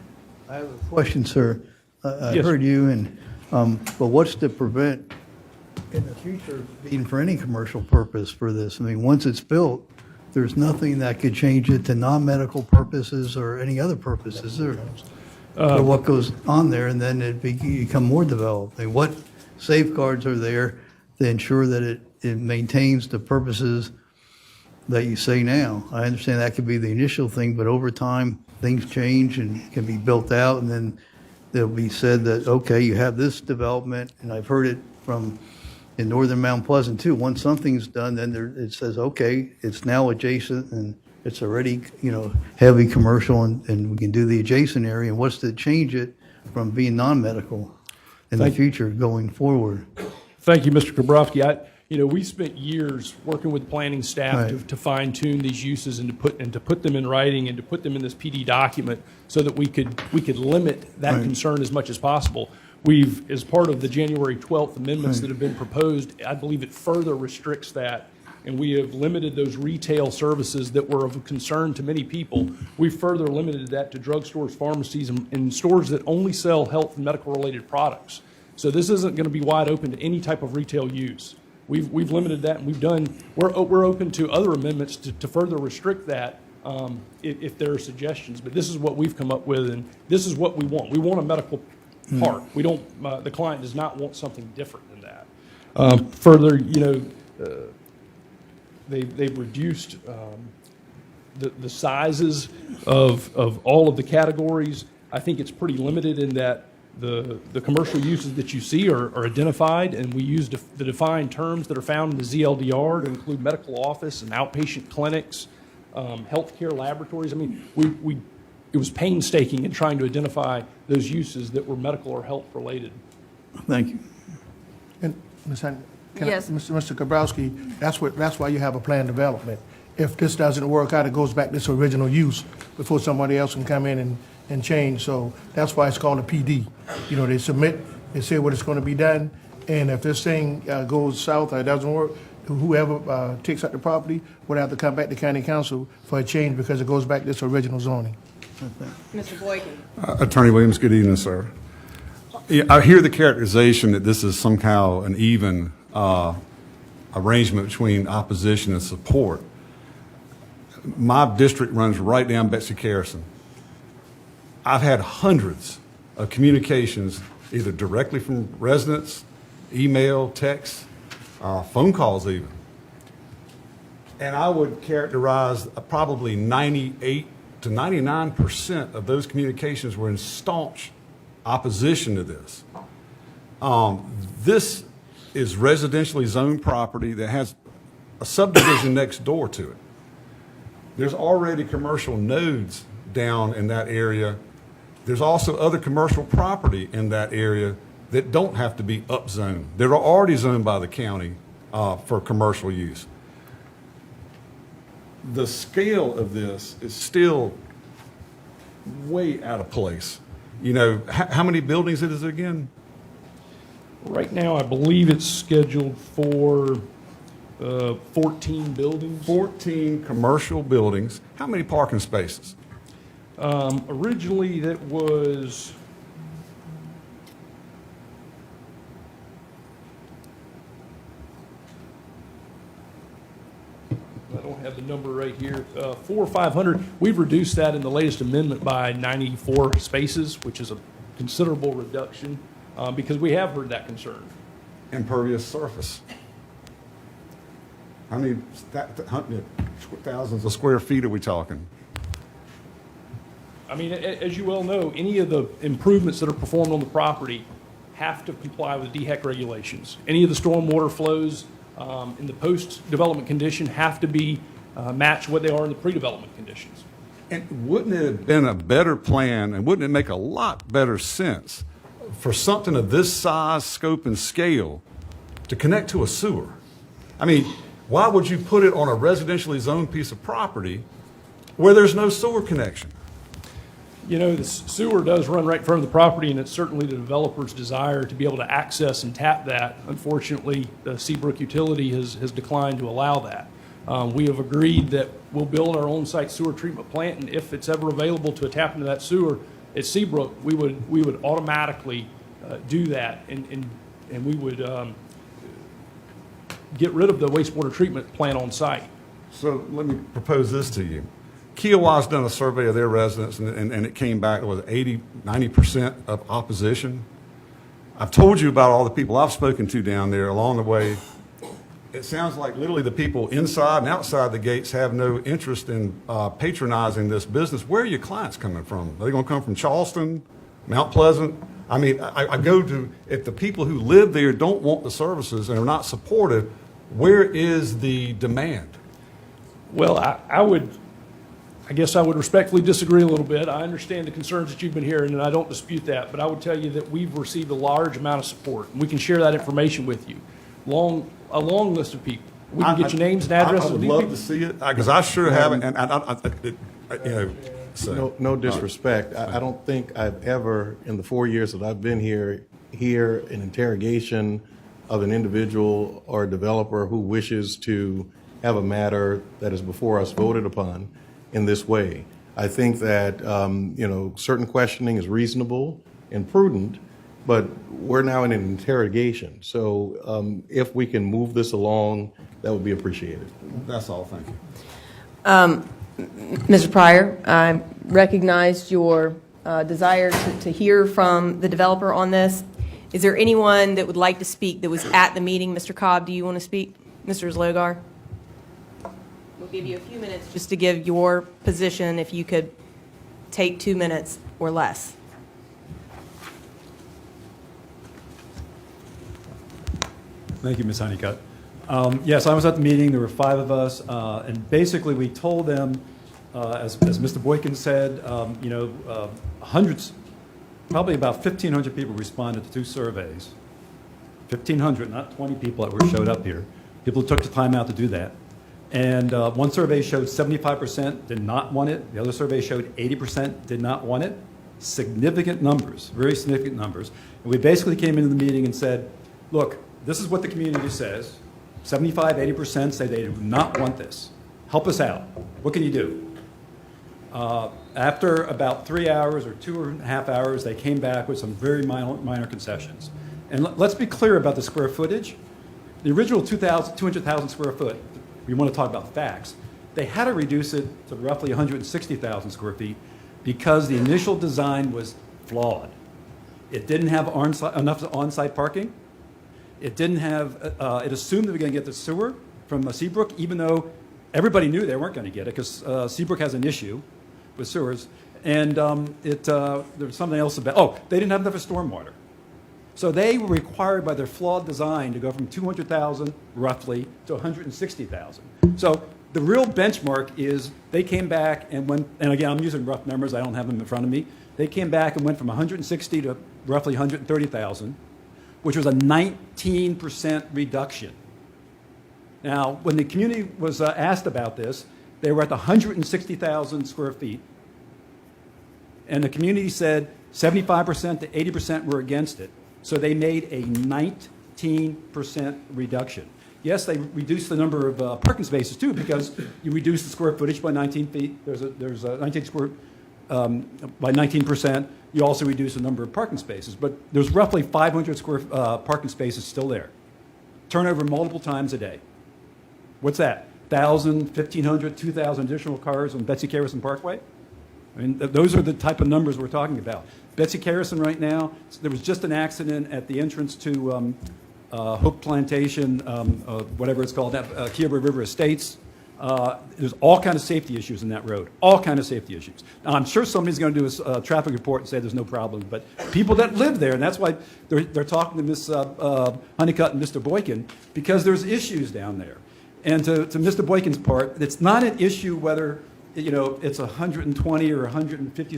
a question, sir. I Yes. heard you, and, but what's to prevent in the future being for any commercial purpose for this? I mean, once it's built, there's nothing that could change it to non-medical purposes or any other purposes, or what goes on there, and then it become more developed. I mean, what safeguards are there to ensure that it maintains the purposes that you say now? I understand that could be the initial thing, but over time, things change and can be built out, and then it'll be said that, okay, you have this development, and I've heard it from in northern Mount Pleasant too. Once something's done, then it says, okay, it's now adjacent and it's already, heavy commercial, and we can do the adjacent area. And what's to change it from being non-medical in the future going forward? Thank you, Mr. Kabrowski. We spent years working with planning staff Right. to fine tune these uses and to put them in writing and to put them in this PD document so that we could limit that Right. concern as much as possible. We've, as part of the January 12th amendments that have been proposed, I believe it further restricts that, and we have limited those retail services that were of concern to many people. We've further limited that to drugstores, pharmacies, and stores that only sell health and medical-related products. So this isn't going to be wide open to any type of retail use. We've limited that, and we're open to other amendments to further restrict that if there are suggestions. But this is what we've come up with, and this is what we want. We want a medical part. We don't. The client does not want something different than that. Further, they've reduced the sizes of all of the categories. I think it's pretty limited in that the commercial uses that you see are identified, and we use the defined terms that are found in the ZLDR to include medical office and outpatient clinics, healthcare laboratories. I mean, it was painstaking in trying to identify those uses that were medical or health related. Thank you. And, Ms. Hunt, Yes. Mr. Kabrowski, that's why you have a plan development. If this doesn't work out, it goes back to its original use before somebody else can come in and change. So that's why it's called a PD. They submit, they say what it's going to be done, and if this thing goes south or it doesn't work, whoever takes out the property would have to come back to county council for a change because it goes back to its original zoning. Mr. Boykin? Attorney Williams, good evening, sir. Yeah, I hear the characterization that this is somehow an even arrangement between opposition and support. my district runs right down Betsy Carrison. I've had hundreds of communications, either directly from residents, email, text, phone calls even. And I would characterize probably 98 to 99% of those communications were in staunch opposition to this. This is residentially zoned property that has a subdivision next door to it. There's already commercial nodes down in that area. There's also other commercial property in that area that don't have to be upzoned. They're already zoned by the county for commercial use. The scale of this is still way out of place. You know, how many buildings is it again? Right now, I believe it's scheduled for 14 buildings. 14 commercial buildings. How many parking spaces? Originally, that was, I don't have the number right here, 400 or 500. We've reduced that in the latest amendment by 94 spaces, which is a considerable reduction, because we have heard that concern. Impervious surface. How many thousands of square feet are we talking? I mean, as you well know, any of the improvements that are performed on the property have to comply with DHEC regulations. Any of the stormwater flows in the post-development condition have to be match what they are in the pre-development conditions. And wouldn't it have been a better plan, and wouldn't it make a lot better sense for something of this size, scope, and scale to connect to a sewer? I mean, why would you put it on a residentially zoned piece of property where there's no sewer connection? You know, the sewer does run right in front of the property, and it's certainly the developer's desire to be able to access and tap that. Unfortunately, the Seabrook utility has declined to allow that. We have agreed that we'll build our own site sewer treatment plant, and if it's ever available to tap into that sewer at Seabrook, we would automatically do that, and we would get rid of the wastewater treatment plant on site. So let me propose this to you. Kiowa's done a survey of their residents, and it came back with 80, 90% of opposition. I've told you about all the people I've spoken to down there along the way. It sounds like literally the people inside and outside the gates have no interest in patronizing this business. Where are your clients coming from? Are they going to come from Charleston, Mount Pleasant? I mean, I go to, if the people who live there don't want the services and are not supportive, where is the demand? Well, I guess I would respectfully disagree a little bit. I understand the concerns that you've been hearing, and I don't dispute that, but I would tell you that we've received a large amount of support, and we can share that information with you. A long list of people. We can get your names and addresses. I would of these love people. to see it, because I sure haven't, and you know, so. No disrespect. I don't think I've ever, in the 4 years that I've been here, hear an interrogation of an individual or a developer who wishes to have a matter that is before us voted upon in this way. I think that, certain questioning is reasonable and prudent, but we're now in an interrogation. So if we can move this along, that would be appreciated. That's all, thank you. Mr. Pryor, I recognized your desire to hear from the developer on this. Is there anyone that would like to speak that was at the meeting? Mr. Cobb, do you want to speak? Mr. Zlogar? We'll give you a few minutes just to give your position, if you could take 2 minutes or less. Thank you, Ms. Honeycutt. Yes, I was at the meeting. There were 5 of us, and basically we told them, as Mr. Boykin said, hundreds, probably about 1,500 people responded to 2 surveys. 1,500, not 20 people that showed up here. People took the time out to do that. And one survey showed 75% did not want it. The other survey showed 80% did not want it. Significant numbers, very significant numbers. And we basically came into the meeting and said, look, this is what the community says. 75, 80% say they do not want this. Help us out. What can you do? After about 3 hours or 2.5 hours, they came back with some very minor concessions. And let's be clear about the square footage. The original 200,000 square foot, we want to talk about facts. They had to reduce it to roughly 160,000 square feet because the initial design was flawed. It didn't have enough on-site parking. It didn't have, it assumed they were going to get the sewer from Seabrook, even though everybody knew they weren't going to get it because Seabrook has an issue with sewers. And there was something else about, they didn't have enough of stormwater. So they were required by their flawed design to go from 200,000 roughly to 160,000. So the real benchmark is they came back and went, and again, I'm using rough numbers, I don't have them in front of me. They came back and went from 160 to roughly 130,000, which was a 19% reduction. Now, when the community was asked about this, they were at the 160,000 square feet, and the community said 75% to 80% were against it. So they made a 19% reduction. Yes, they reduced the number of parking spaces too, because you reduce the square footage by 19 feet. There's a 19 square by 19%. You also reduce the number of parking spaces, but there's roughly 500 square parking spaces still there. Turnover multiple times a day. What's that? 1,000, 1,500, 2,000 additional cars on Betsy Carrison Parkway? I mean, those are the type of numbers we're talking about. Betsy Carrison right now, there was just an accident at the entrance to Hope Plantation, whatever it's called, Kiowa River Estates. There's all kind of safety issues in that road, all kind of safety issues. Now, I'm sure somebody's going to do a traffic report and say there's no problem, but people that live there, and that's why they're talking to Ms. Honeycutt and Mr. Boykin, because there's issues down there. And to Mr. Boykin's part, it's not an issue whether it's 120 or 150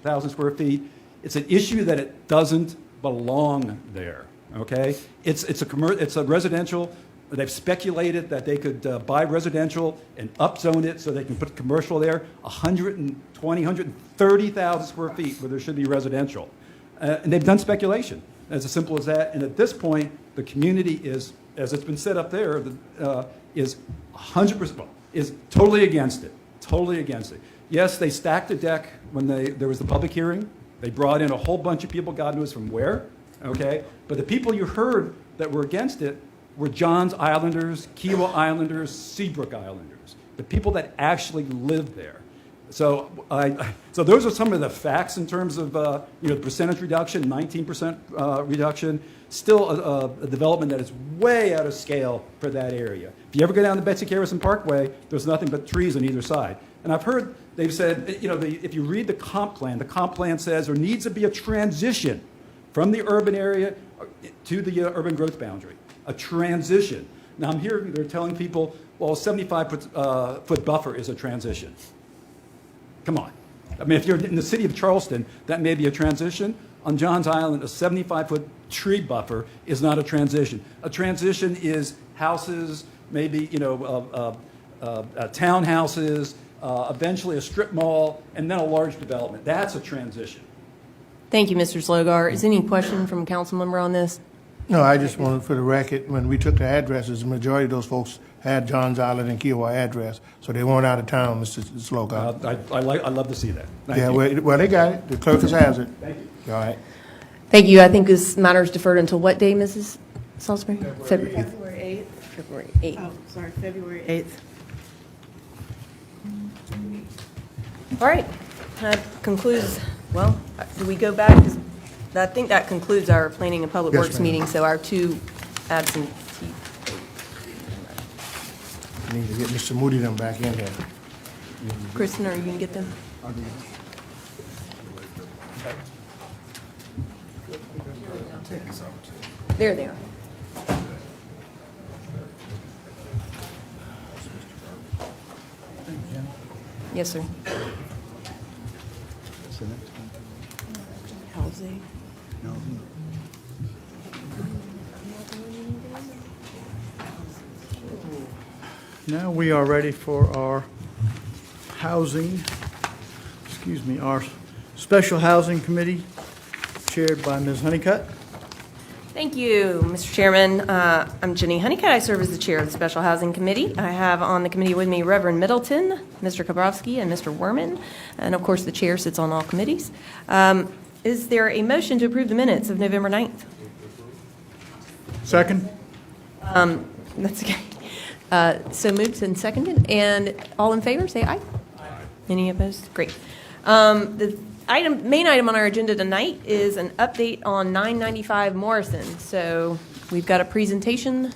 thousand square feet. It's an issue that it doesn't belong there. Okay, it's a residential. They've speculated that they could buy residential and upzone it so they can put commercial there. 120, 130,000 square feet where there should be residential, and they've done speculation. As simple as that. And at this point, the community is, as it's been set up there, is 100%, is totally against it. Totally against it. Yes, they stacked the deck when there was the public hearing. They brought in a whole bunch of people, God knows from where, okay? But the people you heard that were against it were Johns Islanders, Kiowa Islanders, Seabrook Islanders, the people that actually lived there. So so those are some of the facts in terms of the percentage reduction, 19% reduction, still a development that is way out of scale for that area. If you ever go down the Betsy Carrison Parkway, there's nothing but trees on either side. And I've heard they've said, if you read the comp plan says there needs to be a transition from the urban area to the urban growth boundary, a transition. Now I'm hearing they're telling people, well, a 75-foot buffer is a transition. Come on. I mean, if you're in the city of Charleston, that may be a transition. On Johns Island, a 75-foot tree buffer is not a transition. A transition is houses, maybe, townhouses, eventually a strip mall, and then a large development. That's a transition. Thank you, Mr. Slogar. Is any question from a council member on this? No, I just wanted for the record, when we took the addresses, the majority of those folks had Johns Island and Kiowa address, so they weren't out of town, Mr. Slogar. I love to see that. Thank Yeah, you. well, they got it. The clerk has it. Thank you. All right. Thank you. I think this matter is deferred until what day, Mrs. Salisbury? February 8th. February 8th. Oh, sorry, February 8th. All right. That concludes, well, do we go back? I think that concludes our Planning and Public Yes, Works ma'am. meeting, so our two absent. Need to get Mr. Moody them back in here. Kristen, are you going to get them? There they are. Yes, sir. Housing. Now we are ready for our our Special Housing Committee, chaired by Ms. Honeycutt. Thank you, Mr. Chairman. I'm Jenny Honeycutt. I serve as the chair of the Special Housing Committee. I have on the committee with me Reverend Middleton, Mr. Kabrowski, and Mr. Werman. And of course, the chair sits on all committees. Is there a motion to approve the minutes of November 9th? Second? That's okay. So moved and seconded, and all in favor, say aye. Any opposed? Great. The main item on our agenda tonight is an update on 995 Morrison. So we've got a presentation.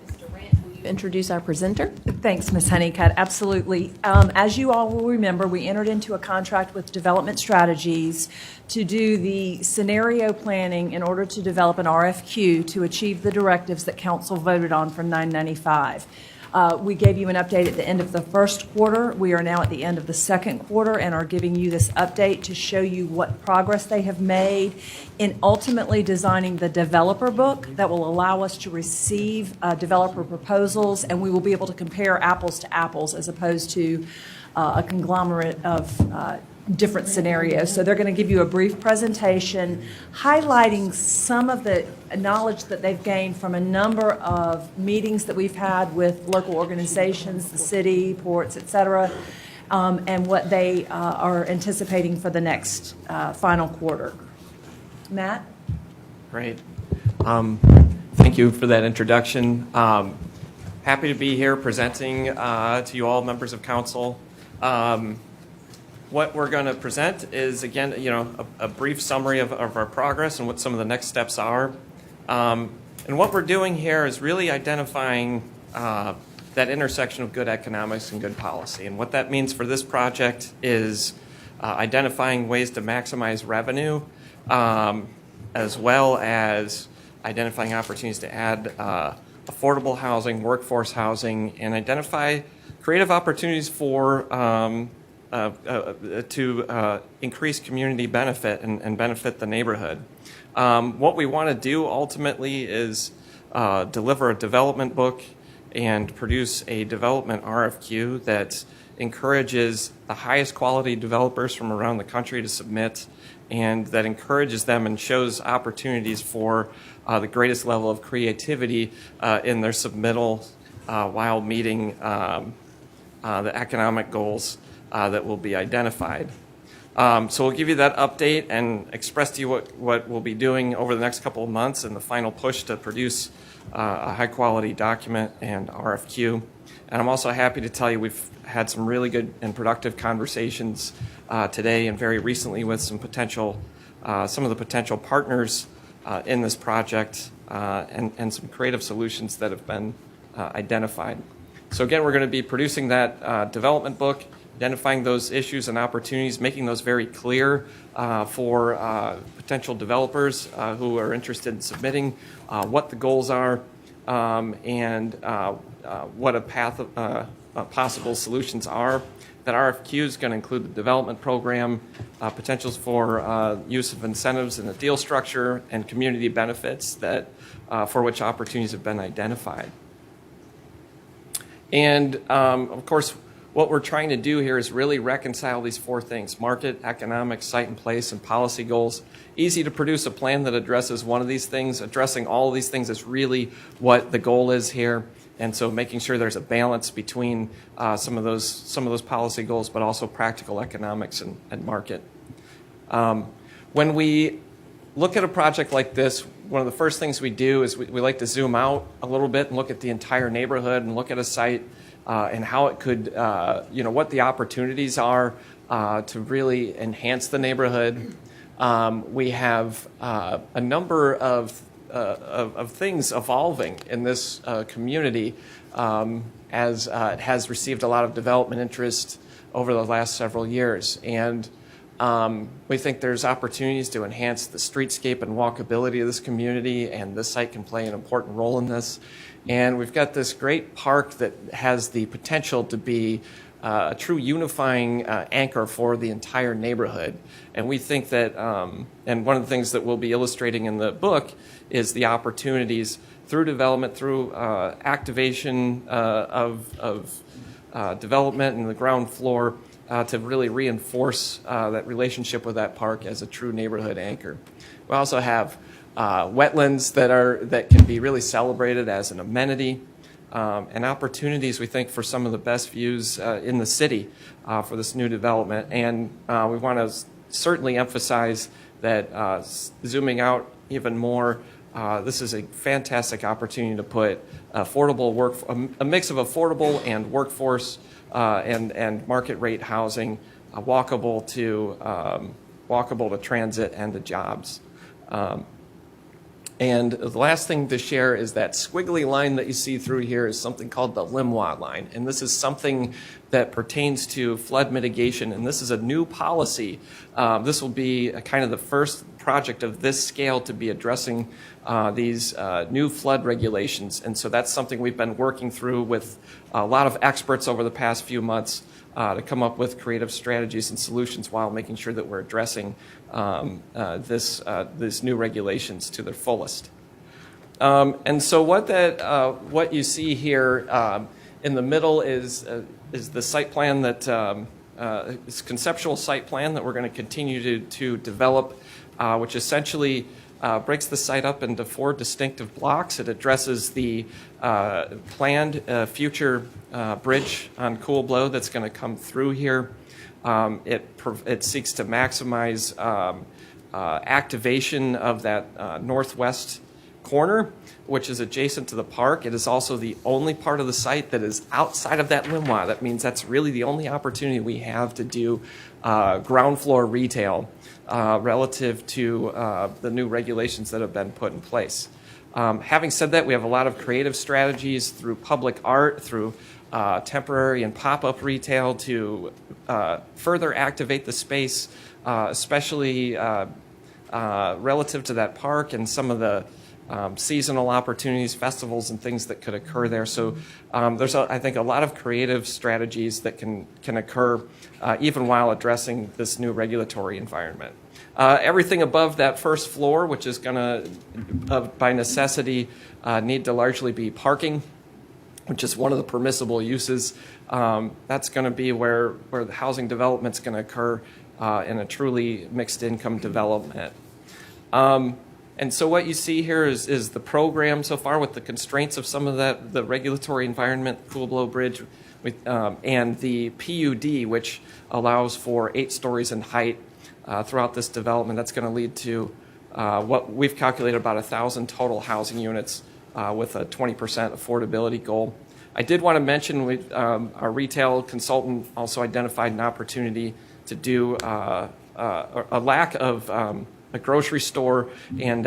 Mr. Rant, will you introduce our presenter? Thanks, Ms. Honeycutt. Absolutely. As you all will remember, we entered into a contract with Development Strategies to do the scenario planning in order to develop an RFQ to achieve the directives that council voted on for 995. We gave you an update at the end of the first quarter. We are now at the end of the second quarter and are giving you this update to show you what progress they have made in ultimately designing the developer book that will allow us to receive developer proposals, and we will be able to compare apples to apples as opposed to a conglomerate of different scenarios. So they're going to give you a brief presentation highlighting some of the knowledge that they've gained from a number of meetings that we've had with local organizations, the city, ports, et cetera, and what they are anticipating for the next final quarter. Matt? Great. Thank you for that introduction. Happy to be here presenting to you all, members of council. What we're going to present is, again, a brief summary of our progress and what some of the next steps are. And what we're doing here is really identifying that intersection of good economics and good policy. And what that means for this project is identifying ways to maximize revenue, as well as identifying opportunities to add affordable housing, workforce housing, and identify creative opportunities for to increase community benefit and benefit the neighborhood. What we want to do ultimately is deliver a development book and produce a development RFQ that encourages the highest quality developers from around the country to submit, and that encourages them and shows opportunities for the greatest level of creativity in their submittal while meeting the economic goals that will be identified. So we'll give you that update and express to you what we'll be doing over the next couple of months in the final push to produce a high-quality document and RFQ. And I'm also happy to tell you we've had some really good and productive conversations today and very recently with some of the potential partners in this project and some creative solutions that have been identified. So again, we're going to be producing that development book, identifying those issues and opportunities, making those very clear for potential developers who are interested in submitting, what the goals are, and what a path of possible solutions are. That RFQ is going to include the development program, potentials for use of incentives in the deal structure, and community benefits that for which opportunities have been identified. And of course, what we're trying to do here is really reconcile these four things: market, economic, site and place, and policy goals. Easy to produce a plan that addresses one of these things. Addressing all of these things is really what the goal is here. And so making sure there's a balance between some of those policy goals, but also practical economics and market. When we look at a project like this, one of the first things we do is we like to zoom out a little bit and look at the entire neighborhood and look at a site and how it could, what the opportunities are to really enhance the neighborhood. We have a number of things evolving in this community as it has received a lot of development interest over the last several years. And we think there's opportunities to enhance the streetscape and walkability of this community, and this site can play an important role in this. And we've got this great park that has the potential to be a true unifying anchor for the entire neighborhood. And we think that, and one of the things that we'll be illustrating in the book is the opportunities through development, through activation of development in the ground floor to really reinforce that relationship with that park as a true neighborhood anchor. We also have wetlands that can be really celebrated as an amenity, and opportunities, we think, for some of the best views in the city for this new development. And we want to certainly emphasize that zooming out even more, this is a fantastic opportunity to put a mix of affordable and workforce and market rate housing, walkable to transit and to jobs. And the last thing to share is that squiggly line that you see through here is something called the LIMWA line. And this is something that pertains to flood mitigation. And this is a new policy. This will be kind of the first project of this scale to be addressing these new flood regulations. And so that's something we've been working through with a lot of experts over the past few months to come up with creative strategies and solutions while making sure that we're addressing these new regulations to their fullest. And so what you see here in the middle is the site plan that it's conceptual site plan that we're going to continue to develop, which essentially breaks the site up into 4 distinctive blocks. It addresses the planned future bridge on Cool Blow that's going to come through here. It seeks to maximize activation of that northwest corner, which is adjacent to the park. It is also the only part of the site that is outside of that LIMWA. That means that's really the only opportunity we have to do ground floor retail relative to the new regulations that have been put in place. Having said that, we have a lot of creative strategies through public art, through temporary and pop-up retail to further activate the space, especially relative to that park and some of the seasonal opportunities, festivals, and things that could occur there. So there's, I think, a lot of creative strategies that can occur even while addressing this new regulatory environment. Everything above that first floor, which is going to, by necessity, need to largely be parking, which is one of the permissible uses. That's going to be where the housing development's going to occur in a truly mixed income development. And so what you see here is the program so far with the constraints of some of the regulatory environment, Cool Blow Bridge, and the PUD, which allows for 8 stories in height throughout this development. That's going to lead to what we've calculated about 1,000 total housing units with a 20% affordability goal. I did want to mention our retail consultant also identified an opportunity to do a lack of a grocery store and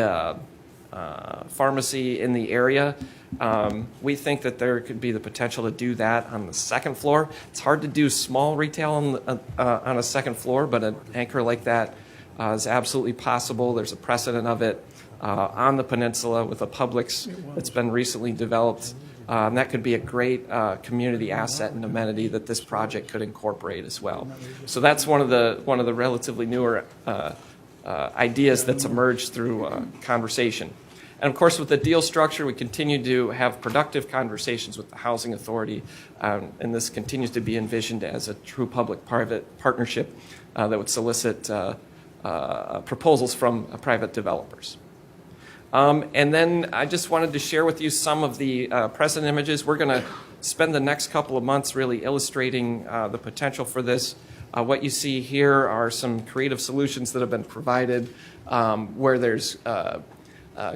pharmacy in the area. We think that there could be the potential to do that on the second floor. It's hard to do small retail on a second floor, but an anchor like that is absolutely possible. There's a precedent of it on the peninsula with a Publix that's been recently developed. And that could be a great community asset and amenity that this project could incorporate as well. So that's one of the relatively newer ideas that's emerged through conversation. And of course, with the deal structure, we continue to have productive conversations with the Housing Authority, and this continues to be envisioned as a true public-private partnership that would solicit proposals from private developers. And then I just wanted to share with you some of the present images. We're going to spend the next couple of months really illustrating the potential for this. What you see here are some creative solutions that have been provided where there's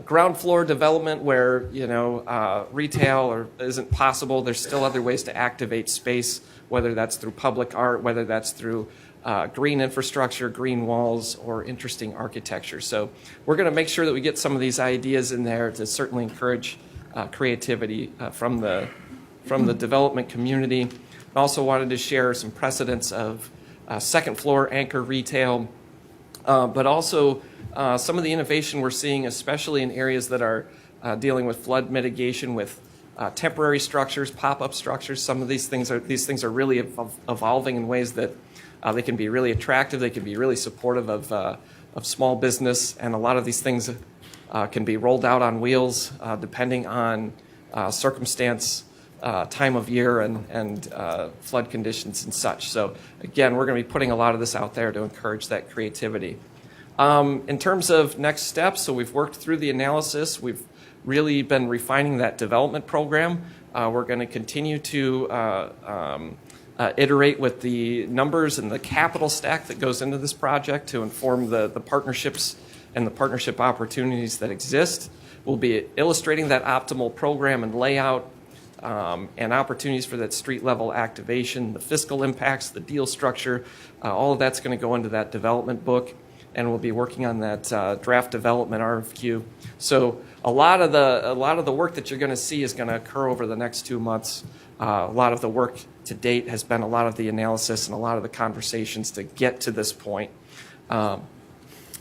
ground floor development where retail isn't possible. There's still other ways to activate space, whether that's through public art, whether that's through green infrastructure, green walls, or interesting architecture. So we're going to make sure that we get some of these ideas in there to certainly encourage creativity from the development community. I also wanted to share some precedents of second floor anchor retail, but also some of the innovation we're seeing, especially in areas that are dealing with flood mitigation with temporary structures, pop-up structures. Some of these things are really evolving in ways that they can be really attractive. They can be really supportive of small business, and a lot of these things can be rolled out on wheels depending on circumstance, time of year, and flood conditions and such. So again, we're going to be putting a lot of this out there to encourage that creativity. In terms of next steps, so we've worked through the analysis. We've really been refining that development program. We're going to continue to iterate with the numbers and the capital stack that goes into this project to inform the partnerships and the partnership opportunities that exist. We'll be illustrating that optimal program and layout, and opportunities for that street-level activation, the fiscal impacts, the deal structure. All of that's going to go into that development book, and we'll be working on that draft development RFQ. So a lot of the work that you're going to see is going to occur over the next 2 months. A lot of the work to date has been a lot of the analysis and a lot of the conversations to get to this point.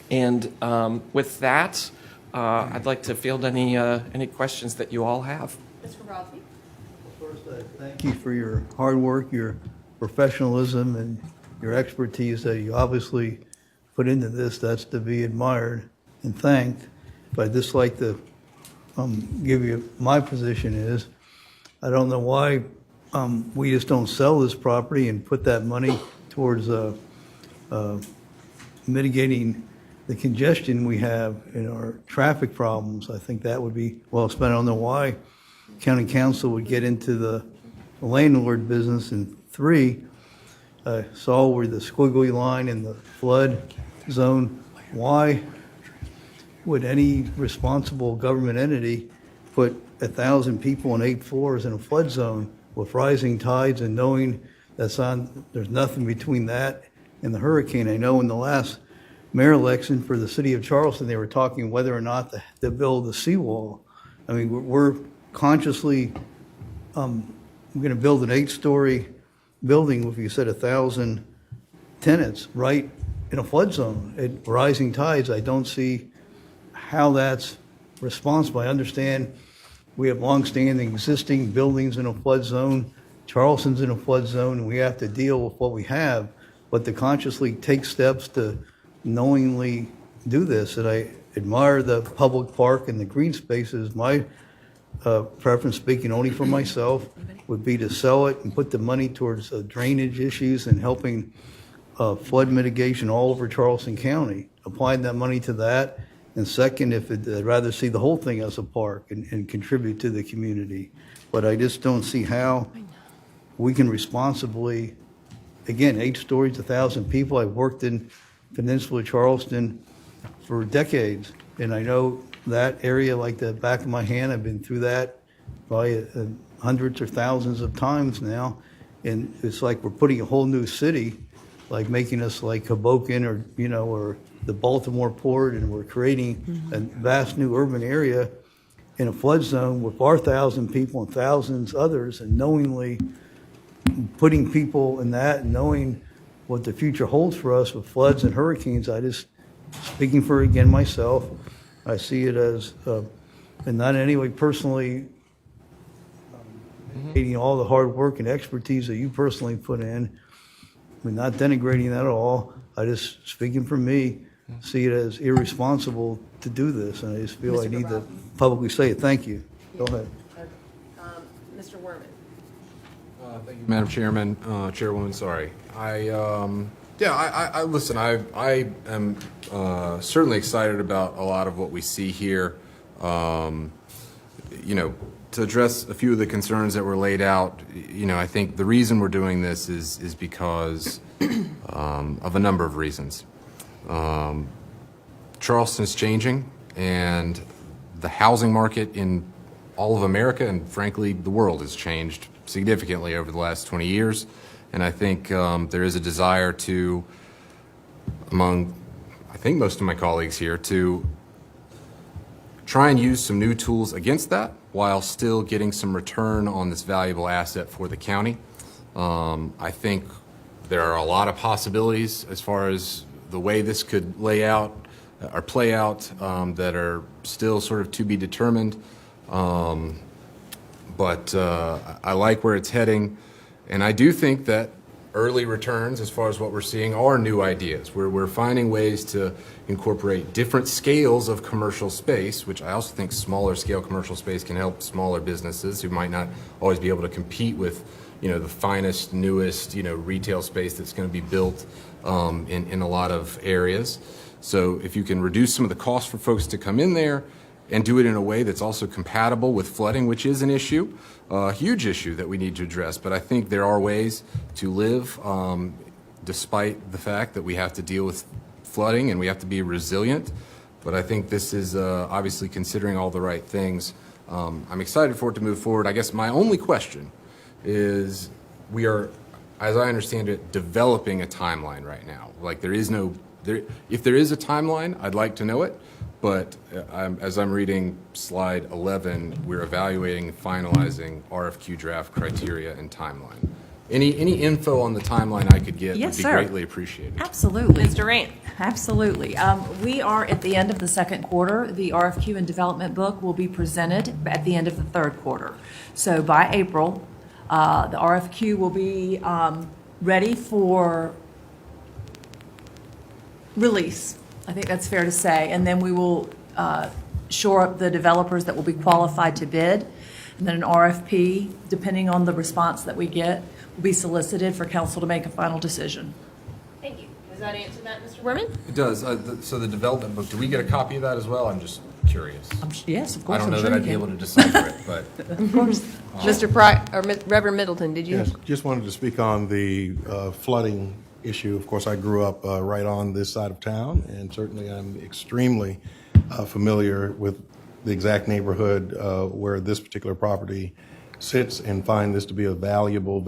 With that, I'd like to field any questions that you all have. Mr. Rossi? First, thank you for your hard work, your professionalism, and your expertise that you obviously put into this. That's to be admired and thanked. But I'd just like to give you my position is, I don't know why we just don't sell this property and put that money towards mitigating the congestion we have in our traffic problems. I think that would be well spent. I don't know why county council would get into the landlord business. And 3, I saw where the squiggly line in the flood zone. Why would any responsible government entity put 1,000 people on 8 floors in a flood zone with rising tides and knowing there's nothing between that and the hurricane? I know in the last mayor election for the city of Charleston, they were talking whether or not to build a seawall. I mean, we're consciously going to build an 8-story building with, you said, 1,000 tenants right in a flood zone at rising tides. I don't see how that's responsible. I understand we have longstanding existing buildings in a flood zone. Charleston's in a flood zone, and we have to deal with what we have. But to consciously take steps to knowingly do this, and I admire the public park and the green spaces. My preference, speaking only for myself, would be to sell it and put the money towards drainage issues and helping flood mitigation all over Charleston County, applying that money to that. And second, I'd rather see the whole thing as a park and contribute to the community. But I just don't see how we can responsibly, again, 8 stories, 1,000 people. I've worked in Peninsula Charleston for decades, and I know that area like the back of my hand. I've been through that probably hundreds or thousands of times now, and it's like we're putting a whole new city, like making us like Hoboken or the Baltimore Port, and we're creating a vast new urban area in a flood zone with our 1,000 people and thousands others, and knowingly putting people in that and knowing what the future holds for us with floods and hurricanes. I just, speaking for, again, myself, I see it as, and not in any way personally, hating all the hard work and expertise that you personally put in. We're not denigrating that at all. I just, speaking for me, see it as irresponsible to do this, and I just feel I need to publicly say it. Thank you. Go ahead. Mr. Werman? Thank you, Madam Chairman, Chairwoman, sorry. Listen, I am certainly excited about a lot of what we see here. To address a few of the concerns that were laid out, I think the reason we're doing this is because of a number of reasons. Charleston's changing, and the housing market in all of America and frankly the world has changed significantly over the last 20 years. And I think there is a desire to, among I think most of my colleagues here, to try and use some new tools against that while still getting some return on this valuable asset for the county. I think there are a lot of possibilities as far as the way this could lay out or play out that are still sort of to be determined. But I like where it's heading, and I do think that early returns, as far as what we're seeing, are new ideas. We're finding ways to incorporate different scales of commercial space, which I also think smaller scale commercial space can help smaller businesses who might not always be able to compete with, the finest, newest, retail space that's going to be built in a lot of areas. So if you can reduce some of the costs for folks to come in there and do it in a way that's also compatible with flooding, which is an issue, a huge issue that we need to address. But I think there are ways to live despite the fact that we have to deal with flooding and we have to be resilient. but I think this is obviously considering all the right things. I'm excited for it to move forward. I guess my only question is, we are, as I understand it, developing a timeline right now. Like, there is no, if there is a timeline, I'd like to know it, but as I'm reading slide 11, we're evaluating and finalizing RFQ draft criteria and timeline. Any info on the timeline I could get Yes, would be sir. greatly appreciated. Absolutely. Ms. Durant. Absolutely. We are at the end of the second quarter. The RFQ and development book will be presented at the end of the third quarter. So by April, the RFQ will be ready for release. I think that's fair to say. And then we will shore up the developers that will be qualified to bid. And then an RFP, depending on the response that we get, will be solicited for council to make a final decision. Thank you. Does that answer that, Mr. Berman? It does. So the development book, do we get a copy of that as well? I'm just curious. Yes, of course. I don't I'm know sure that you I'd be can. able to decipher it, but. Of course. Mr. Pryor, or Reverend Middleton, did you? Yes, just wanted to speak on the flooding issue. Of course, I grew up right on this side of town, and certainly I'm extremely familiar with the exact neighborhood where this particular property sits, and find this to be a valuable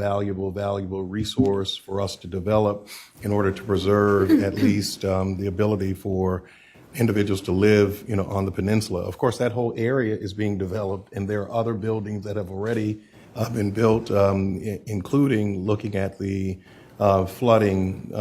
resource for us to develop in order to preserve at least the ability for individuals to live, on the peninsula. Of course, that whole area is being developed, and there are other buildings that have already been built, including looking at the flooding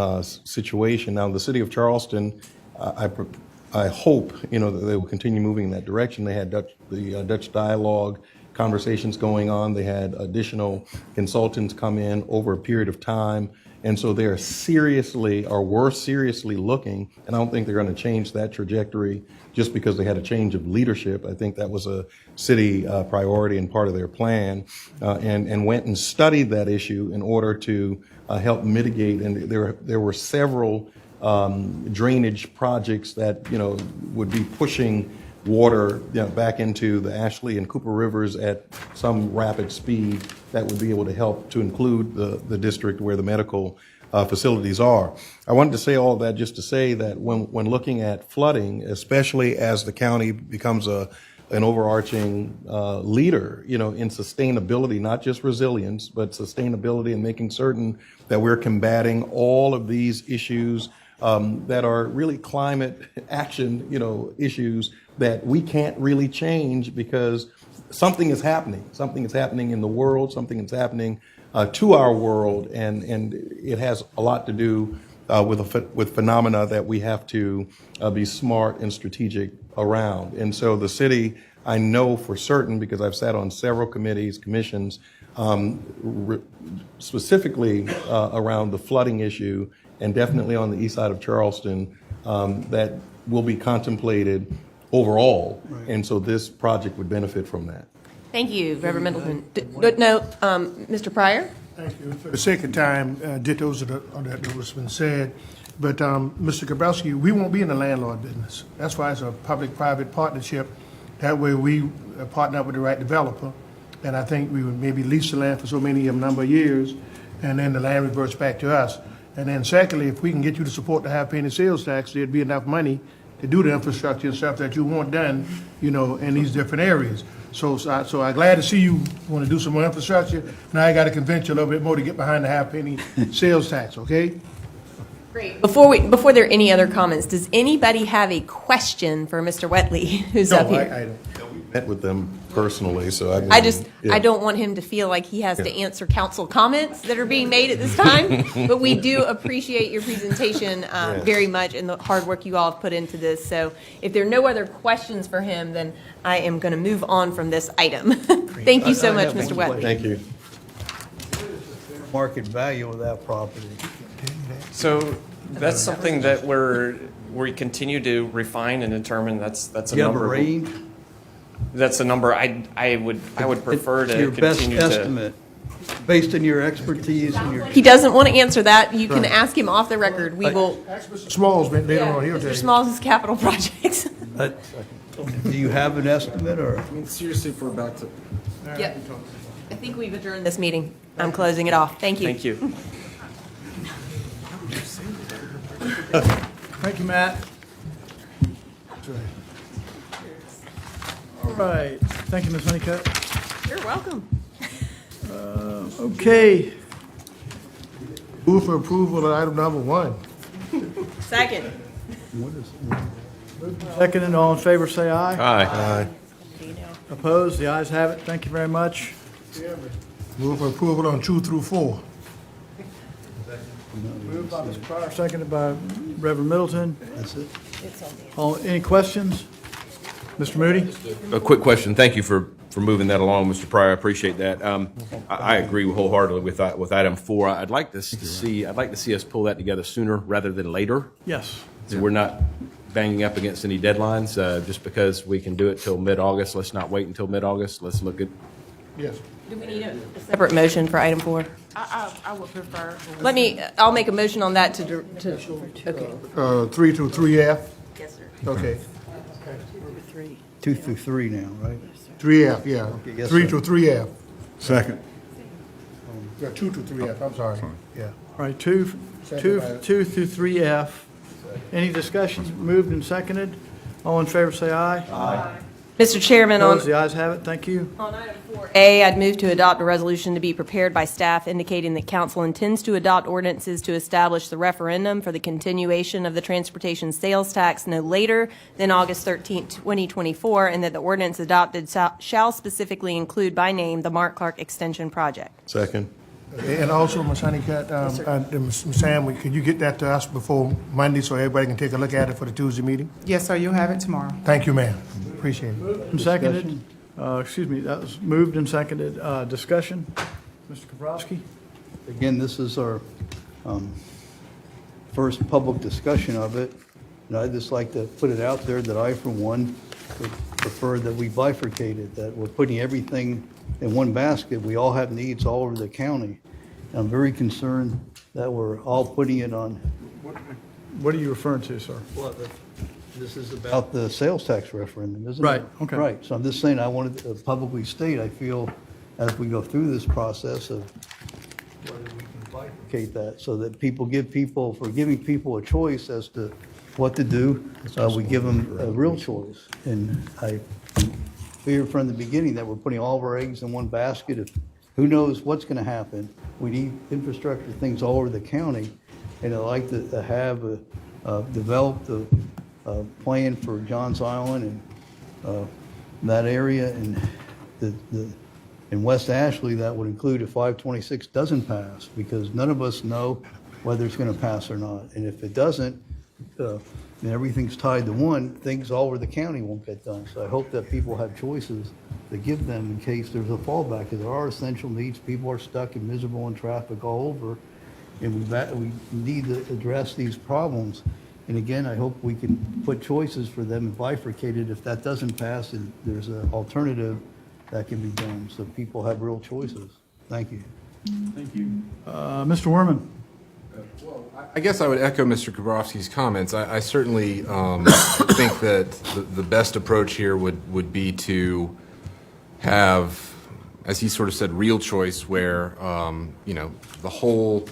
situation. Now, the city of Charleston, I hope, that they will continue moving in that direction. They had the Dutch dialogue conversations going on. They had additional consultants come in over a period of time. And so they're seriously, or were seriously looking, and I don't think they're going to change that trajectory just because they had a change of leadership. I think that was a city priority and part of their plan, and went and studied that issue in order to help mitigate. And there were several drainage projects that, would be pushing water back into the Ashley and Cooper rivers at some rapid speed that would be able to help to include the district where the medical facilities are. I wanted to say all of that just to say that when looking at flooding, especially as the county becomes an overarching leader, in sustainability, not just resilience, but sustainability, and making certain that we're combating all of these issues that are really climate action, issues that we can't really change because something is happening. Something is happening in the world. Something is happening to our world, and it has a lot to do with phenomena that we have to be smart and strategic around. And so the city, I know for certain, because I've sat on several commissions, specifically around the flooding issue, and definitely on the east side of Charleston, that will be contemplated overall. Right. And so this project would benefit from that. Thank you, Reverend Middleton. Mr. Pryor? Thank you. For the sake of time, dittos of that was been said. But Mr. Gabrowski, we won't be in the landlord business. That's why it's a public-private partnership. That way we partner up with the right developer. And I think we would maybe lease the land for so many number of years, and then the land reverts back to us. And then secondly, if we can get you to support the half-penny sales tax, there'd be enough money to do the infrastructure and stuff that you want done, in these different areas. So I'm glad to see you want to do some more infrastructure. Now I got to convince you a little bit more to get behind the half-penny sales tax, okay? Great. Before there are any other comments, does anybody have a question for Mr. Wetley, who's up here? No, I don't. Met with them personally, so I don't want him to feel like he has to answer council comments that are being made at this time, but we do appreciate your presentation very much and the hard work you all have put into this. So if there are no other questions for him, then I am going to move on from this item. Thank you so much, Mr. Wetley. Thank you. Market value of that property. So that's something that we continue to refine and determine. That's a Do you have a number. range? That's a number I would prefer to Your best continue to. estimate, based on your expertise and your. He doesn't want to answer that. You can ask him off the record. We will. Smalls, later on, he'll tell Mr. you. Smalls' capital projects. Do you have an estimate, or? I mean, seriously, if we're about to. Yep. I think we've adjourned this meeting. I'm closing it off. Thank you. Thank you. Thank you, Matt. All right, thank you, Ms. Honeycutt. You're welcome. Okay, Move for approval of item number 1. Second. second and all in favor, say aye. Aye. Opposed, the ayes have it, thank you very much. Move for approval on 2 through 4. Moved by Ms. Pryor, seconded by Reverend Middleton. That's it. Any questions? Mr. Moody? A quick question. Thank you for moving that along, Mr. Pryor. I appreciate that. I agree wholeheartedly with item 4. I'd like to see us pull that together sooner rather than later. Yes. So we're not banging up against any deadlines, just because we can do it till mid-August. Let's not wait until mid-August. Let's look at, Yes. Do we need a separate motion for item 4? I would prefer. I'll make a motion on that okay. 3 to 3F? Yes, sir. Okay. 2 through 3 now, right? 3F, yeah. yes, 3 sir. to 3F. Second. Yeah, 2 to 3F, I'm sorry. Yeah. All right, 2 through 3F. Any discussion? Moved and seconded. All in favor, say aye. Aye. Mr. Chairman, on Opposed, the ayes have it, thank you. item 4A, I'd move to adopt a resolution to be prepared by staff indicating that council intends to adopt ordinances to establish the referendum for the continuation of the transportation sales tax no later than August 13, 2024, and that the ordinance adopted shall specifically include by name the Mark Clark Extension Project. Second. And also, Ms. Honeycutt, Ms. Sam, could you get that to us before Monday so everybody can take a look at it for the Tuesday meeting? Yes, sir, you'll have it tomorrow. Thank you, ma'am. Appreciate it. And seconded. That was moved and seconded. Discussion. Mr. Kaprowski? Again, this is our first public discussion of it. And I'd just like to put it out there that I, for one, would prefer that we bifurcate it, that we're putting everything in one basket. We all have needs all over the county. And I'm very concerned that we're all putting it on. What are you referring to, sir? Well, this is about the sales tax referendum, isn't it? Right, okay. Right, so I'm just saying, I wanted to publicly state, I feel, as we go through this process of whether we can bifurcate that, so that for giving people a choice as to what to do, we give them a real choice. And I feared from the beginning that we're putting all of our eggs in one basket. If who knows what's going to happen. We need infrastructure things all over the county, and I'd like to have developed a plan for Johns Island and that area, and in West Ashley that would include if 526 doesn't pass, because none of us know whether it's going to pass or not. And if it doesn't, then everything's tied to one, things all over the county won't get done. So I hope that people have choices to give them in case there's a fallback, because there are essential needs. People are stuck and miserable in traffic all over, and we need to address these problems. And again, I hope we can put choices for them and bifurcate it. If that doesn't pass, and there's an alternative that can be done, so people have real choices. Thank you. Thank you. Mr. Werman? I guess I would echo Mr. Kabrowski's comments. I certainly think that the best approach here would be to have, as he sort of said, real choice where, the whole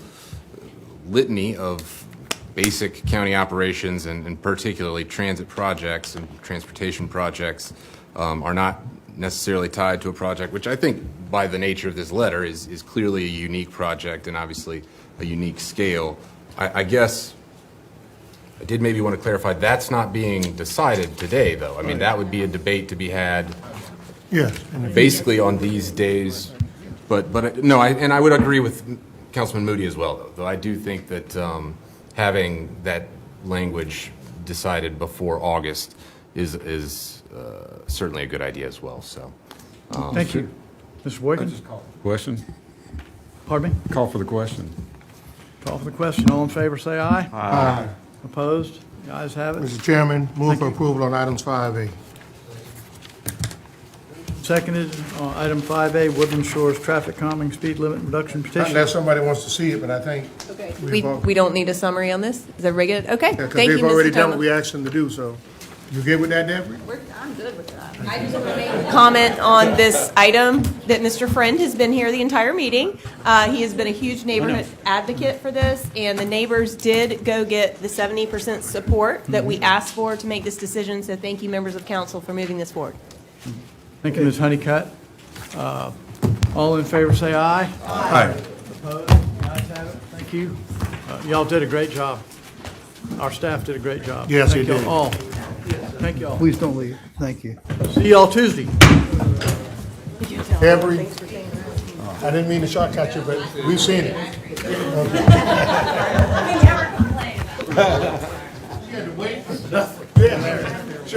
litany of basic county operations and particularly transit projects and transportation projects are not necessarily tied to a project, which I think by the nature of this letter is clearly a unique project and obviously a unique scale. I guess I did maybe want to clarify that's not being decided today, though. I mean, that would be a debate to be had basically on these days. But no, I would agree with Councilman Moody as well, though I do think that having that language decided before August is certainly a good idea as well. So, thank you. Mr. Boykin? Question? Pardon me? Call for the question. Call for the question. All in favor, say aye. Aye. Opposed? The ayes have it. Mr. Chairman, move for approval on items 5A. Seconded on item 5A, Woodland Shores Traffic Calming Speed Limit Reduction Petition. Unless somebody wants to see it, but I think. We don't need a summary on this? Is everybody good? Okay, Because thank you, they've already Mr. done what Thomas. we asked them to do, so. You good with that, Deborah? I'm good with that. I just want to make a comment on this item that Mr. Friend has been here the entire meeting. He has been a huge neighborhood advocate for this, and the neighbors did go get the 70% support that we asked for to make this decision, so thank you, members of council, for moving this forward. Thank you, Ms. Honeycutt. All in favor, say aye. Aye. Opposed? The ayes have it. Thank you. Y'all did a great job. Our staff did a great job. Yes, Thank they did. y'all all. Thank you all. Please don't leave. Thank you. See y'all Tuesday. Every, I didn't mean to shortcut you, but we've seen it. Okay.